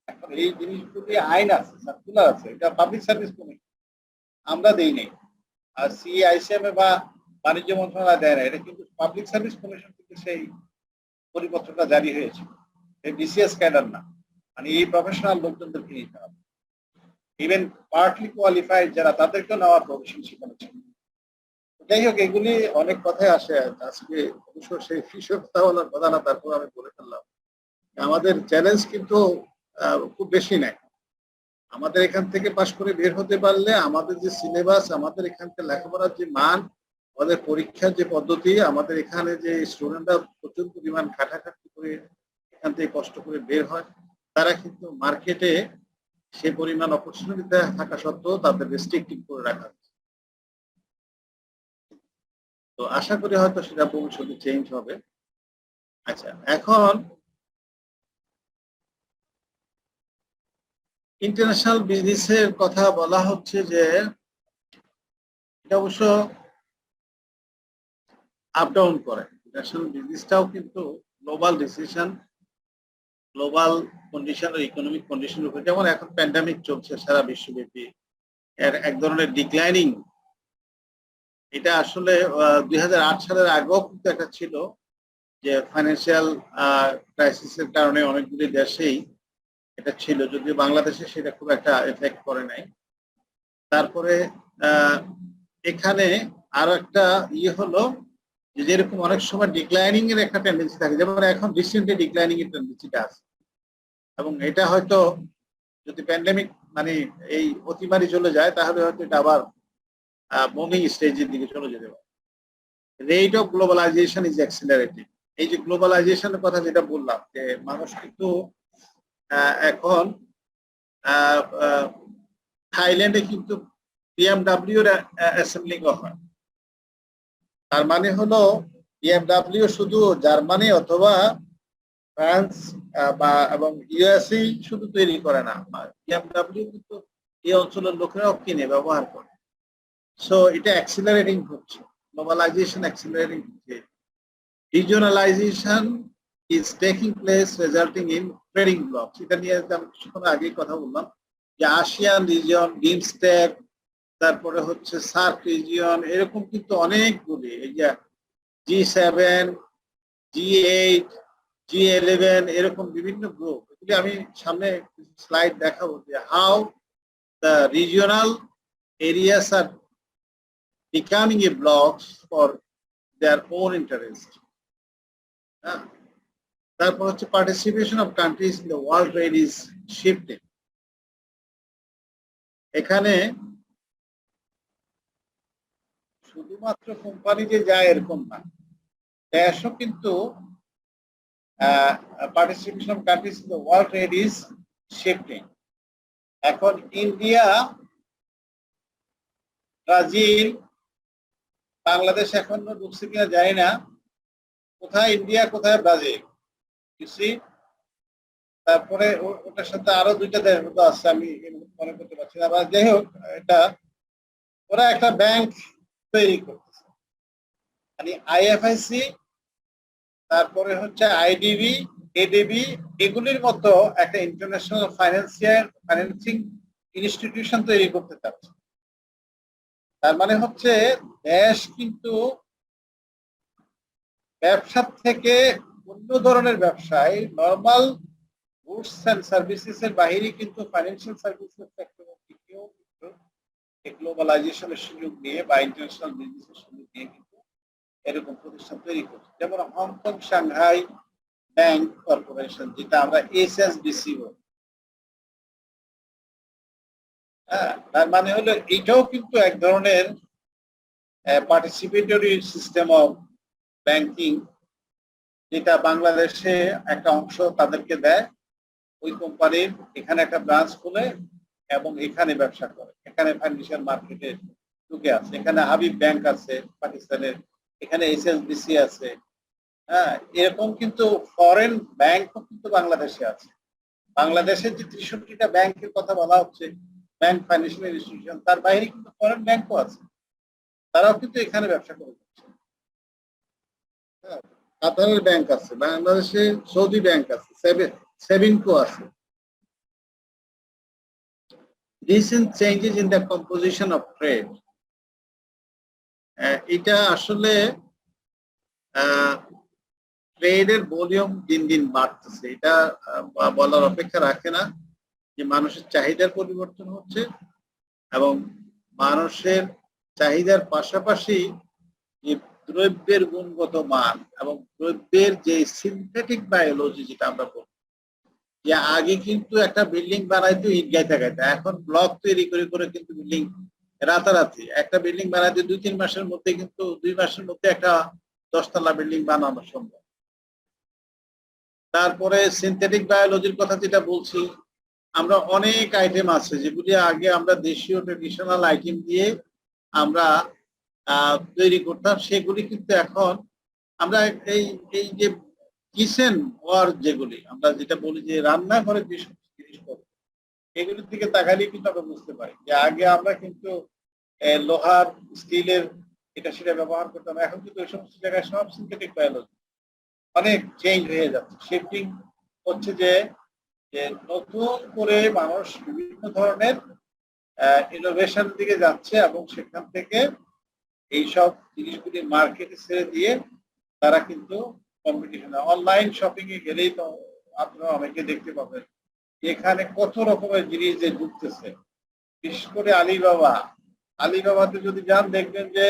এখন এই জিনিসগুলি আইন আছে, সার্কুলার আছে, এটা পাবলিক সার্ভিস কমিশন, আমরা দেই নাই। আর সিআইসিএমএ বা বাণিজ্য মন্ত্রণালয় দেয় না, এটা কিন্তু পাবলিক সার্ভিস কমিশন থেকে সেই পরিপত্রটা জারি হয়েছে। এই বিসিএস ক্যাডার না, মানে এই প্রফেশনাল লোকজনদেরকে নিতে হবে। ইভেন পার্টলি কোয়ালিফাইড যারা, তাদেরকেও নেওয়ার প্রভিশন সেখানে ছিল। যাই হোক, এগুলি অনেক কথাই আসে। আজকে অবশ্য সেই ফিসের কথা বলার কথা না, তারপর আমি বলে ফেললাম আমাদের চ্যালেঞ্জ কিন্তু খুব বেশি নাই। আমাদের এখান থেকে পাশ করে বের হতে পারলে আমাদের যে সিলেবাস, আমাদের এখান থেকে লেখাপড়ার যে মান, আমাদের পরীক্ষার যে পদ্ধতি, আমাদের এখানে যে স্টুডেন্টরা প্রচুর পরিমাণ খাটাখাটি করে এখান থেকে কষ্ট করে বের হয়, তারা কিন্তু মার্কেটে সে পরিমাণ অপরচুনিটি থাকা সত্ত্বেও তাদের রেস্ট্রিক্টিভ করে রাখা হচ্ছে। তো আশা করি হয়তো সেটা ভবিষ্যতে চেঞ্জ হবে। আচ্ছা, এখন ইন্টারন্যাশনাল বিজনেসের কথা বলা হচ্ছে যে এটা অবশ্য আপ ডাউন করে। ইন্টারন্যাশনাল বিজনেসটাও কিন্তু গ্লোবাল ডিসিশন, গ্লোবাল কন্ডিশন ও ইকোনমিক কন্ডিশনের উপর, যেমন এখন প্যান্ডামিক চলছে সারা বিশ্বব্যাপী, এর এক ধরনের ডিক্লাইনিং। এটা আসলে 2008 সালের আগেও কিন্তু একটা ছিল যে ফাইন্যান্সিয়াল ক্রাইসিসের কারণে অনেকগুলি দেশেই এটা ছিল, যদিও বাংলাদেশে সেটা খুব একটা এফেক্ট করে নাই। তারপরে এখানে আরো একটা হলো যে যেরকম অনেক সময় ডিক্লাইনিং এর একটা টেন্ডেন্সি থাকে, যেমন এখন রিসেন্টলি ডিক্লাইনিং এর টেন্ডেন্সিটা আছে, এবং এটা হয়তো যদি প্যান্ডেমিক মানে এই অতিমারি চলে যায় তাহলে হয়তো এটা আবার মুভিং স্টেজের দিকে চলে যেতে পারে। Rate of globalisation is accelerating. এই যে গ্লোবালাইজেশনের কথা যেটা বললাম, যে মানুষ কিন্তু এখন থাইল্যান্ডে কিন্তু বিএমডাব্লিউ এর অ্যাসেম্বলিং হয়। তার মানে হলো বিএমডাব্লিউ শুধু জার্মানি অথবা ফ্রান্স বা এবং ইউএসএ শুধু তৈরি করে না, বিএমডাব্লিউ কিন্তু এই অঞ্চলের লোকেরাও কিনে ব্যবহার করে। সো এটা অ্যাক্সিলারেটিং হচ্ছে, গ্লোবালাইজেশন অ্যাক্সিলারেটিং হচ্ছে। Regionalisation is taking place resulting in trading blocs. এটা নিয়ে আমি কিছুক্ষণ আগেই কথা বললাম যে আসিয়ান রিজিয়ন, বিমস্টেক, তারপরে হচ্ছে সার্ক রিজিয়ন, এরকম কিন্তু অনেকগুলি, এই যে G7, G8, G11, এরকম বিভিন্ন গ্রুপ। এগুলি আমি সামনে স্লাইড দেখাবো যে how the regional areas R becoming a blocks for their own interest. তারপর হচ্ছে participation of countries in the world trade is shifting. এখানে শুধুমাত্র কোম্পানি যে যায় এরকম না, দেশও কিন্তু participation of countries in the world trade is shifting. এখন ইন্ডিয়া, ব্রাজিল, বাংলাদেশ এখনো ঢুকছে কিনা জানি না, কোথায় ইন্ডিয়া কোথায় ব্রাজিল, তারপরে ওটার সাথে আরো দুইটা দেশ মতো আছে, আমি মনে করতে পারছি না। যাই হোক, এটা ওরা একটা ব্যাংক তৈরি করতেছে, মানে আইএফআইসি, তারপরে হচ্ছে আইডিবি, এডিবি, এগুলির মতো একটা ইন্টারন্যাশনাল ফাইন্যান্সিং ইনস্টিটিউশন তৈরি করতে চাচ্ছে। তার মানে হচ্ছে দেশ কিন্তু ব্যবসা থেকে অন্য ধরনের ব্যবসায়, নর্মাল গুডস এন্ড সার্ভিসেস এর বাইরে কিন্তু ফাইন্যান্সিয়াল সার্ভিসেস সেক্টরের দিকেও গ্লোবালাইজেশনের সুযোগ নিয়ে বা ইন্টারন্যাশনাল বিজনেসের সুযোগ নিয়ে কিন্তু এরকম প্রতিষ্ঠান তৈরি করছে। যেমন হংকং সাংহাই ব্যাংক কর্পোরেশন, যেটা আমরা এসএসবিসি বলি। তার মানে হলো এটাও কিন্তু এক ধরনের পার্টিসিপেটরি সিস্টেম অফ ব্যাংকিং, যেটা বাংলাদেশে একটা অংশ তাদেরকে দেয়। ওই কোম্পানির এখানে একটা ব্রাঞ্চ খুলে এবং এখানে ব্যবসা করে, এখানে ফাইন্যান্সিয়াল মার্কেটে ঢুকে আছে। এখানে হাবিব ব্যাংক আছে পাকিস্তানের, এখানে এসএসবিসি আছে। হ্যাঁ, এরকম কিন্তু ফরেন ব্যাংকও কিন্তু বাংলাদেশে আছে। বাংলাদেশের যে 63টা ব্যাংকের কথা বলা হচ্ছে, ব্যাংক ফাইন্যান্সিয়াল ইনস্টিটিউশন, তার বাইরে কিন্তু ফরেন ব্যাংকও আছে, তারাও কিন্তু এখানে ব্যবসা করে যাচ্ছে। হ্যাঁ, কাতারের ব্যাংক আছে, বাংলাদেশে সৌদি ব্যাংক আছে, সেভিনকো আছে। Recent changes in the composition of trade, এটা আসলে ট্রেডের ভলিউম দিন দিন বাড়তেছে। এটা বলার অপেক্ষা রাখে না যে মানুষের চাহিদার পরিবর্তন হচ্ছে এবং মানুষের চাহিদার পাশাপাশি যে দ্রব্যের গুণগত মান এবং দ্রব্যের যে সিনথেটিক বায়োলজি, যেটা আমরা বলি, যে আগে কিন্তু একটা বিল্ডিং বানাইতো ইট গাইতে গাইতে, এখন ব্লক তৈরি করে করে কিন্তু বিল্ডিং রাতারাতি একটা বিল্ডিং বানাইতে 2-3 মাসের মধ্যে, কিন্তু 2 মাসের মধ্যে একটা 10তলা বিল্ডিং বানানো সম্ভব। তারপরে সিনথেটিক বায়োলজির কথা যেটা বলছি, আমরা অনেক আইটেম আছে যেগুলি আগে আমরা দেশীয় ট্রেডিশনাল আইটেম দিয়ে আমরা তৈরি করতাম, সেগুলি কিন্তু এখন আমরা এই এই যে কিচেন ওয়ার, যেগুলি আমরা যেটা বলি যে রান্নাঘরের যে সমস্ত জিনিসপত্র, এগুলির দিকে তাকালে কিন্তু আমরা বুঝতে পারি যে আগে আমরা কিন্তু লোহার, স্টিলের এটা সেটা ব্যবহার করতাম, এখন কিন্তু ওই সমস্ত জায়গায় সব সিনথেটিক বায়োলজি। অনেক চেঞ্জ হয়ে যাচ্ছে, শিফটিং হচ্ছে যে নতুন করে মানুষ বিভিন্ন ধরনের ইনোভেশন দিকে যাচ্ছে এবং সেখান থেকে এইসব জিনিসগুলি মার্কেটে ছেড়ে দিয়ে তারা কিন্তু কম্পিটিশনে, অনলাইন শপিং এ গেলেই তো আপনারা অনেকে দেখতে পাবেন এখানে কত রকমের জিনিস যে ঢুকতেছে। বিশেষ করে আলিবাবাতে যদি যান দেখবেন যে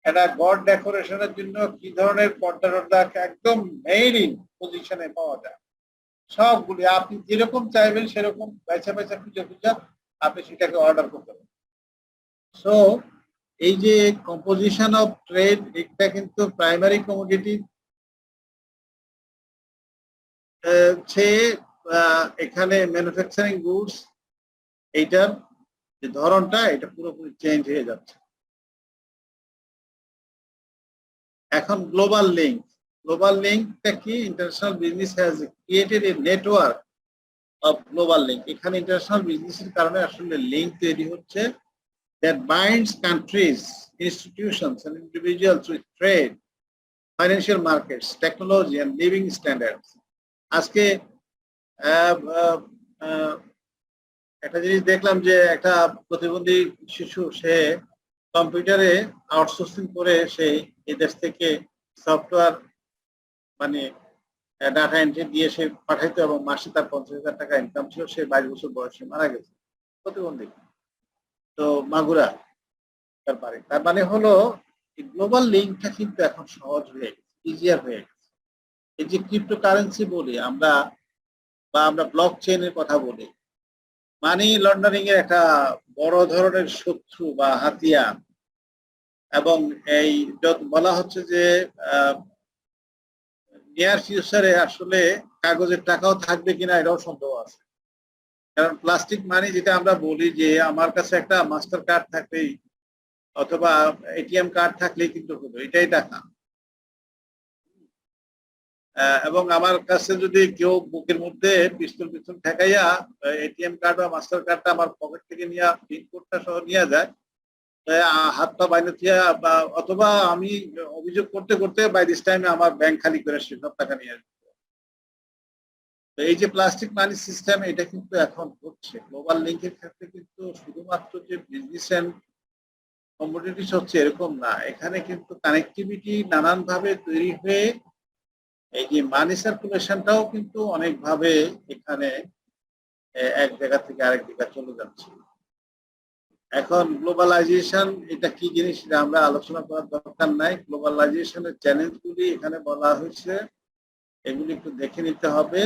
একটা গড ডেকোরেশনের জন্য কি ধরনের পর্দা টর্দা একদম মেইন ইন পজিশনে পাওয়া যায়। সবগুলি আপনি যেরকম চাইবেন সেরকম বেচা বেচা খুঁজে খুঁজে আপনি সেটাকে অর্ডার করতে পারেন। সো এই যে কম্পোজিশন অফ ট্রেড, এটা কিন্তু প্রাইমারি কমোডিটি সে এখানে ম্যানুফ্যাকচারিং গুডস, এইটার যে ধরনটা এটা পুরোপুরি চেঞ্জ হয়ে যাচ্ছে। এখন গ্লোবাল লিঙ্কটা কি? International business has created A network of global link. এখানে ইন্টারন্যাশনাল বিজনেসের কারণে আসলে লিঙ্ক তৈরি হচ্ছে that binds countries, institutions and individuals with trade, financial markets, technology and living standards. আজকে একটা জিনিস দেখলাম যে একটা প্রতিবন্ধী শিশু, সে কম্পিউটারে আউটসোর্সিং করে সে এই দেশ থেকে সফটওয়্যার মানে ডাটা এন্ট্রি দিয়ে সে পাঠাইতো এবং মাসে তার 50,000 টাকা ইনকাম ছিল। সে 22 বছর বয়সে মারা গেছে, প্রতিবন্ধী। তো মাগুরা তার বাড়ি। তার মানে হলো গ্লোবাল লিঙ্কটা কিন্তু এখন সহজ হয়ে গেছে, ইজিয়ার হয়ে গেছে। এই যে ক্রিপ্টোকারেন্সি বলি আমরা, বা আমরা ব্লক চেইনের কথা বলি, মানি লন্ডারিং এর একটা বড় ধরনের শত্রু বা হাতিয়ার। এবং এই বলা হচ্ছে যে নিয়ার ফিউচারে আসলে কাগজের টাকাও থাকবে কিনা এটাও সন্দেহ আছে। কারণ প্লাস্টিক মানি যেটা আমরা বলি যে আমার কাছে একটা মাস্টার কার্ড থাকলেই অথবা এটিএম কার্ড থাকলেই কিন্তু হলো, এটাই টাকা। এবং আমার কাছে যদি কেউ বুকের মধ্যে পিস্তল ঠেকাইয়া এটিএম কার্ড বা মাস্টার কার্ডটা আমার পকেট থেকে নিয়ে পিন কোডটা সহ নিয়ে যায়, হাত পা বাইরে দিয়া, বা অথবা আমি অভিযোগ করতে করতে বাই দিস টাইমে আমার ব্যাংক খালি করে সব টাকা নিয়ে আসবে। এই যে প্লাস্টিক মানি সিস্টেম, এটা কিন্তু এখন হচ্ছে গ্লোবাল লিঙ্কের ক্ষেত্রে কিন্তু শুধুমাত্র যে বিজনেস এন্ড কমোডিটিস হচ্ছে এরকম না, এখানে কিন্তু কানেক্টিভিটি নানান ভাবে তৈরি হয়ে এই যে মানি সার্কুলেশনটাও কিন্তু অনেকভাবে এখানে এক জায়গা থেকে আরেক জায়গা চলে যাচ্ছে। এখন গ্লোবালাইজেশন এটা কি জিনিস এটা আমরা আলোচনা করার দরকার নাই। গ্লোবালাইজেশনের চ্যালেঞ্জগুলি এখানে বলা হয়েছে, এগুলি একটু দেখে নিতে হবে।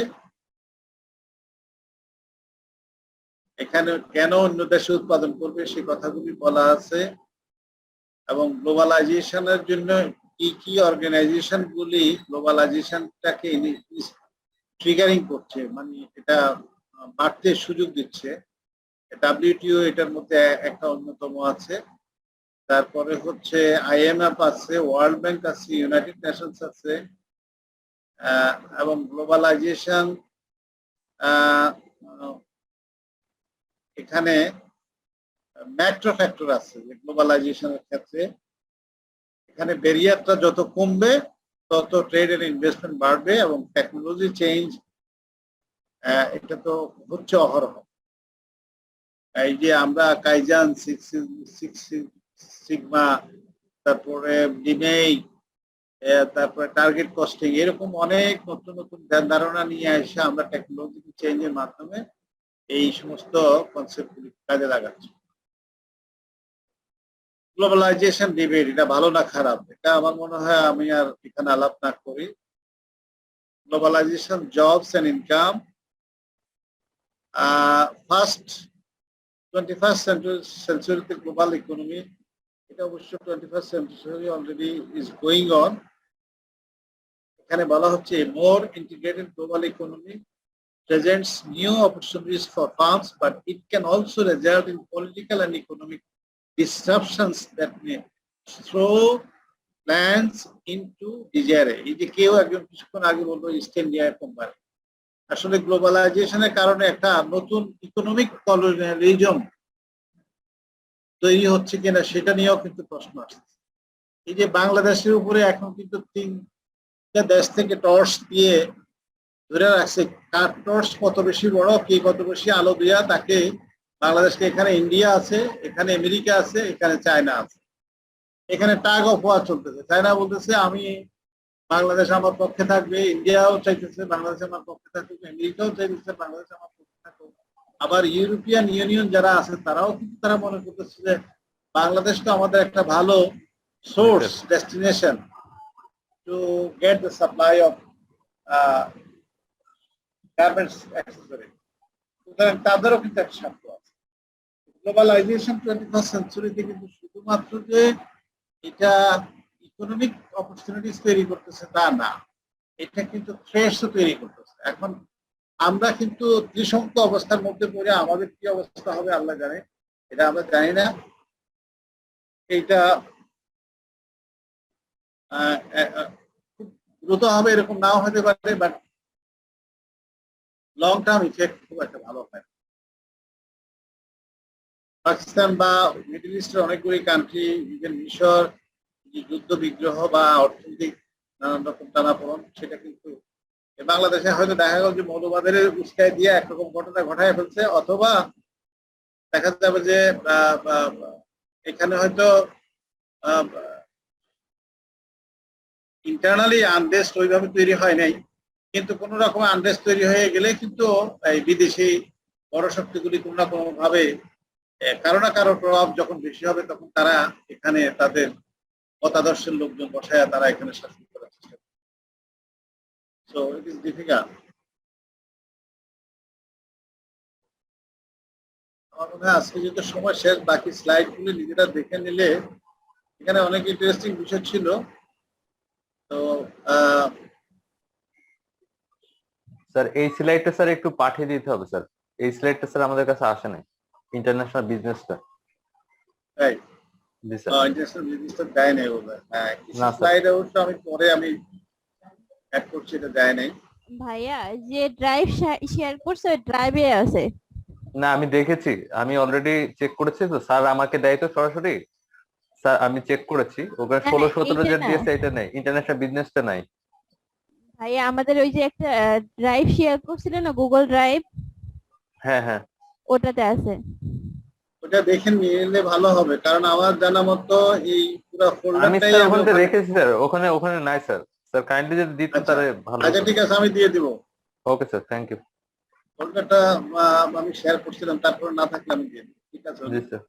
এখানে কেন অন্য দেশে উৎপাদন করবে সে কথাগুলি বলা আছে। এবং গ্লোবালাইজেশনের জন্য কি কি অর্গানাইজেশন গুলি গ্লোবালাইজেশনটাকে ট্রিগারিং করছে, মানে এটা বাড়তে সুযোগ দিচ্ছে। ডাব্লিউটিও এটার মধ্যে একটা অন্যতম আছে। তারপরে হচ্ছে IMF আছে, ওয়ার্ল্ড ব্যাংক আছে, ইউনাইটেড নেশনস আছে, এবং গ্লোবালাইজেশন এখানে ম্যাক্রো ফ্যাক্টর আছে যে গ্লোবালাইজেশনের ক্ষেত্রে এখানে ব্যারিয়ারটা যত কমবে তত ট্রেড এন্ড ইনভেস্টমেন্ট বাড়বে এবং টেকনোলজি চেঞ্জ এটা তো হচ্ছে অহরহ। এই যে আমরা কাইজান, সিক্স সিগমা, তারপরে ডিমেই, তারপরে টার্গেট কস্টিং, এরকম অনেক নতুন নতুন ধারণা নিয়ে এসে আমরা টেকনোলজি চেঞ্জের মাধ্যমে এই সমস্ত কনসেপ্টগুলি কাজে লাগাচ্ছি। গ্লোবালাইজেশন ডিবেট এটা ভালো না খারাপ, এটা আমার মনে হয় আমি আর এখানে আলাপ না করি। Globalisation, jobs and income, first 21st সেঞ্চুরিতে গ্লোবাল ইকোনমি, এটা অবশ্য 21st century already is going on. এখানে বলা হচ্ছে more integrated global economy presents new opportunities for firms, but it can also result in political and economic disruptions that may throw plans into disarray. এই যে কেউ একজন কিছুক্ষণ আগে বললো ইস্ট ইন্ডিয়া কোম্পানি, আসলে গ্লোবালাইজেশনের কারণে একটা নতুন ইকোনমিক কলোনিয়ালিজম তৈরি হচ্ছে কিনা সেটা নিয়েও কিন্তু প্রশ্ন আসছে। এই যে বাংলাদেশের উপরে এখন কিন্তু 3টা দেশ থেকে টর্চ দিয়ে ধরে রাখছে, কার টর্চ কত বেশি বড়, কে কত বেশি আলো দেয়া তাকে। বাংলাদেশকে এখানে ইন্ডিয়া আছে, এখানে আমেরিকা আছে, এখানে চায়না আছে, এখানে টাগ অফ ওয়ার চলতেছে। চায়না বলতেছে আমি বাংলাদেশ আমার পক্ষে থাকবে, ইন্ডিয়াও চাইতেছে বাংলাদেশ আমার পক্ষে থাকবে, আমেরিকাও চাইতেছে বাংলাদেশ আমার পক্ষে থাকবে। আবার ইউরোপিয়ান ইউনিয়ন যারা আছে তারাও কিন্তু তারা মনে করতেছে যে বাংলাদেশ তো আমাদের একটা ভালো source destination to get the supply of garments accessory, সুতরাং তাদেরও কিন্তু একটা স্বার্থ আছে। গ্লোবালাইজেশন 21st সেঞ্চুরিতে কিন্তু শুধুমাত্র যে এটা ইকোনমিক অপরচুনিটিস তৈরি করতেছে তা না, এটা কিন্তু থ্রেটসও তৈরি করতেছে। এখন আমরা কিন্তু ত্রিসংখ্য অবস্থার মধ্যে পড়ে আমাদের কি অবস্থা হবে আল্লাহ জানে, এটা আমরা জানি না। এইটা খুব দ্রুত হবে এরকম নাও হতে পারে, বাট লং টার্ম ইফেক্ট খুব একটা ভালো হয়। পাকিস্তান বা মিডল ইস্টের অনেকগুলি কান্ট্রি, ইভেন মিশর, যুদ্ধ বিগ্রহ বা অর্থনৈতিক নানান রকম টানাপোড়েন, সেটা কিন্তু বাংলাদেশে হয়তো দেখা গেল যে মৌলবাদের উস্কায় দিয়ে একরকম ঘটনা ঘটায় ফেলছে, অথবা দেখা যাবে যে এখানে হয়তো ইন্টারনালি আনরেস্ট ওইভাবে তৈরি হয় নাই, কিন্তু কোন রকম আনরেস্ট তৈরি হয়ে গেলে কিন্তু এই বিদেশি বড় শক্তিগুলি কোনো না কোনো ভাবে কারো না কারো প্রভাব যখন বেশি হবে তখন তারা এখানে তাদের মতাদর্শের লোকজন বসায় তারা এখানে শাসন করার চেষ্টা করে। So it is difficult. আমার মনে হয় আজকে যেহেতু সময় শেষ, বাকি স্লাইড গুলি নিজেরা দেখে নিলে এখানে অনেক ইন্টারেস্টিং বিষয় ছিল। তো স্যার এই স্লাইডটা স্যার একটু পাঠিয়ে দিতে হবে স্যার, এই স্লাইডটা স্যার আমাদের কাছে আসে নাই, ইন্টারন্যাশনাল বিজনেসটা। রাইট, জি স্যার। ইন্টারন্যাশনাল বিজনেসটা দেয় নাই ওভাবে। হ্যাঁ, কিছু না, স্যার। স্লাইড অবশ্য আমি পরে অ্যাড করছি, এটা দেয় নাই। ভাইয়া যে ড্রাইভ শেয়ার করছে ওই ড্রাইভে আছে। না আমি দেখেছি, আমি অলরেডি চেক করেছি তো স্যার, আমাকে দেয় তো সরাসরি স্যার, আমি চেক করেছি ওখানে 16-17 এইটা যে না। দিয়েছে এটা নেই, ইন্টারন্যাশনাল বিজনেসটা নাই। ভাইয়া আমাদের ওই যে একটা ড্রাইভ শেয়ার করছিলেন না, গুগল ড্রাইভ, হ্যাঁ হ্যাঁ ওটাতে আছে। ওটা দেখে নিলে ভালো হবে, কারণ আমার জানা মতো এই পুরো আমি ফোল্ডারটাই স্যার ওখানে রেখেছি স্যার, ওখানে নাই স্যার। স্যার কাইন্ডলি যদি দিতেন আচ্ছা। তাহলে ভালো আচ্ছা, হতো। ঠিক আছে, আমি দিয়ে দিব। Okay sir, thank you. ফোল্ডারটা আমি শেয়ার করছিলাম, তারপরে না থাকলে আমি দিয়ে দিব। ঠিক আছে। জি স্যার।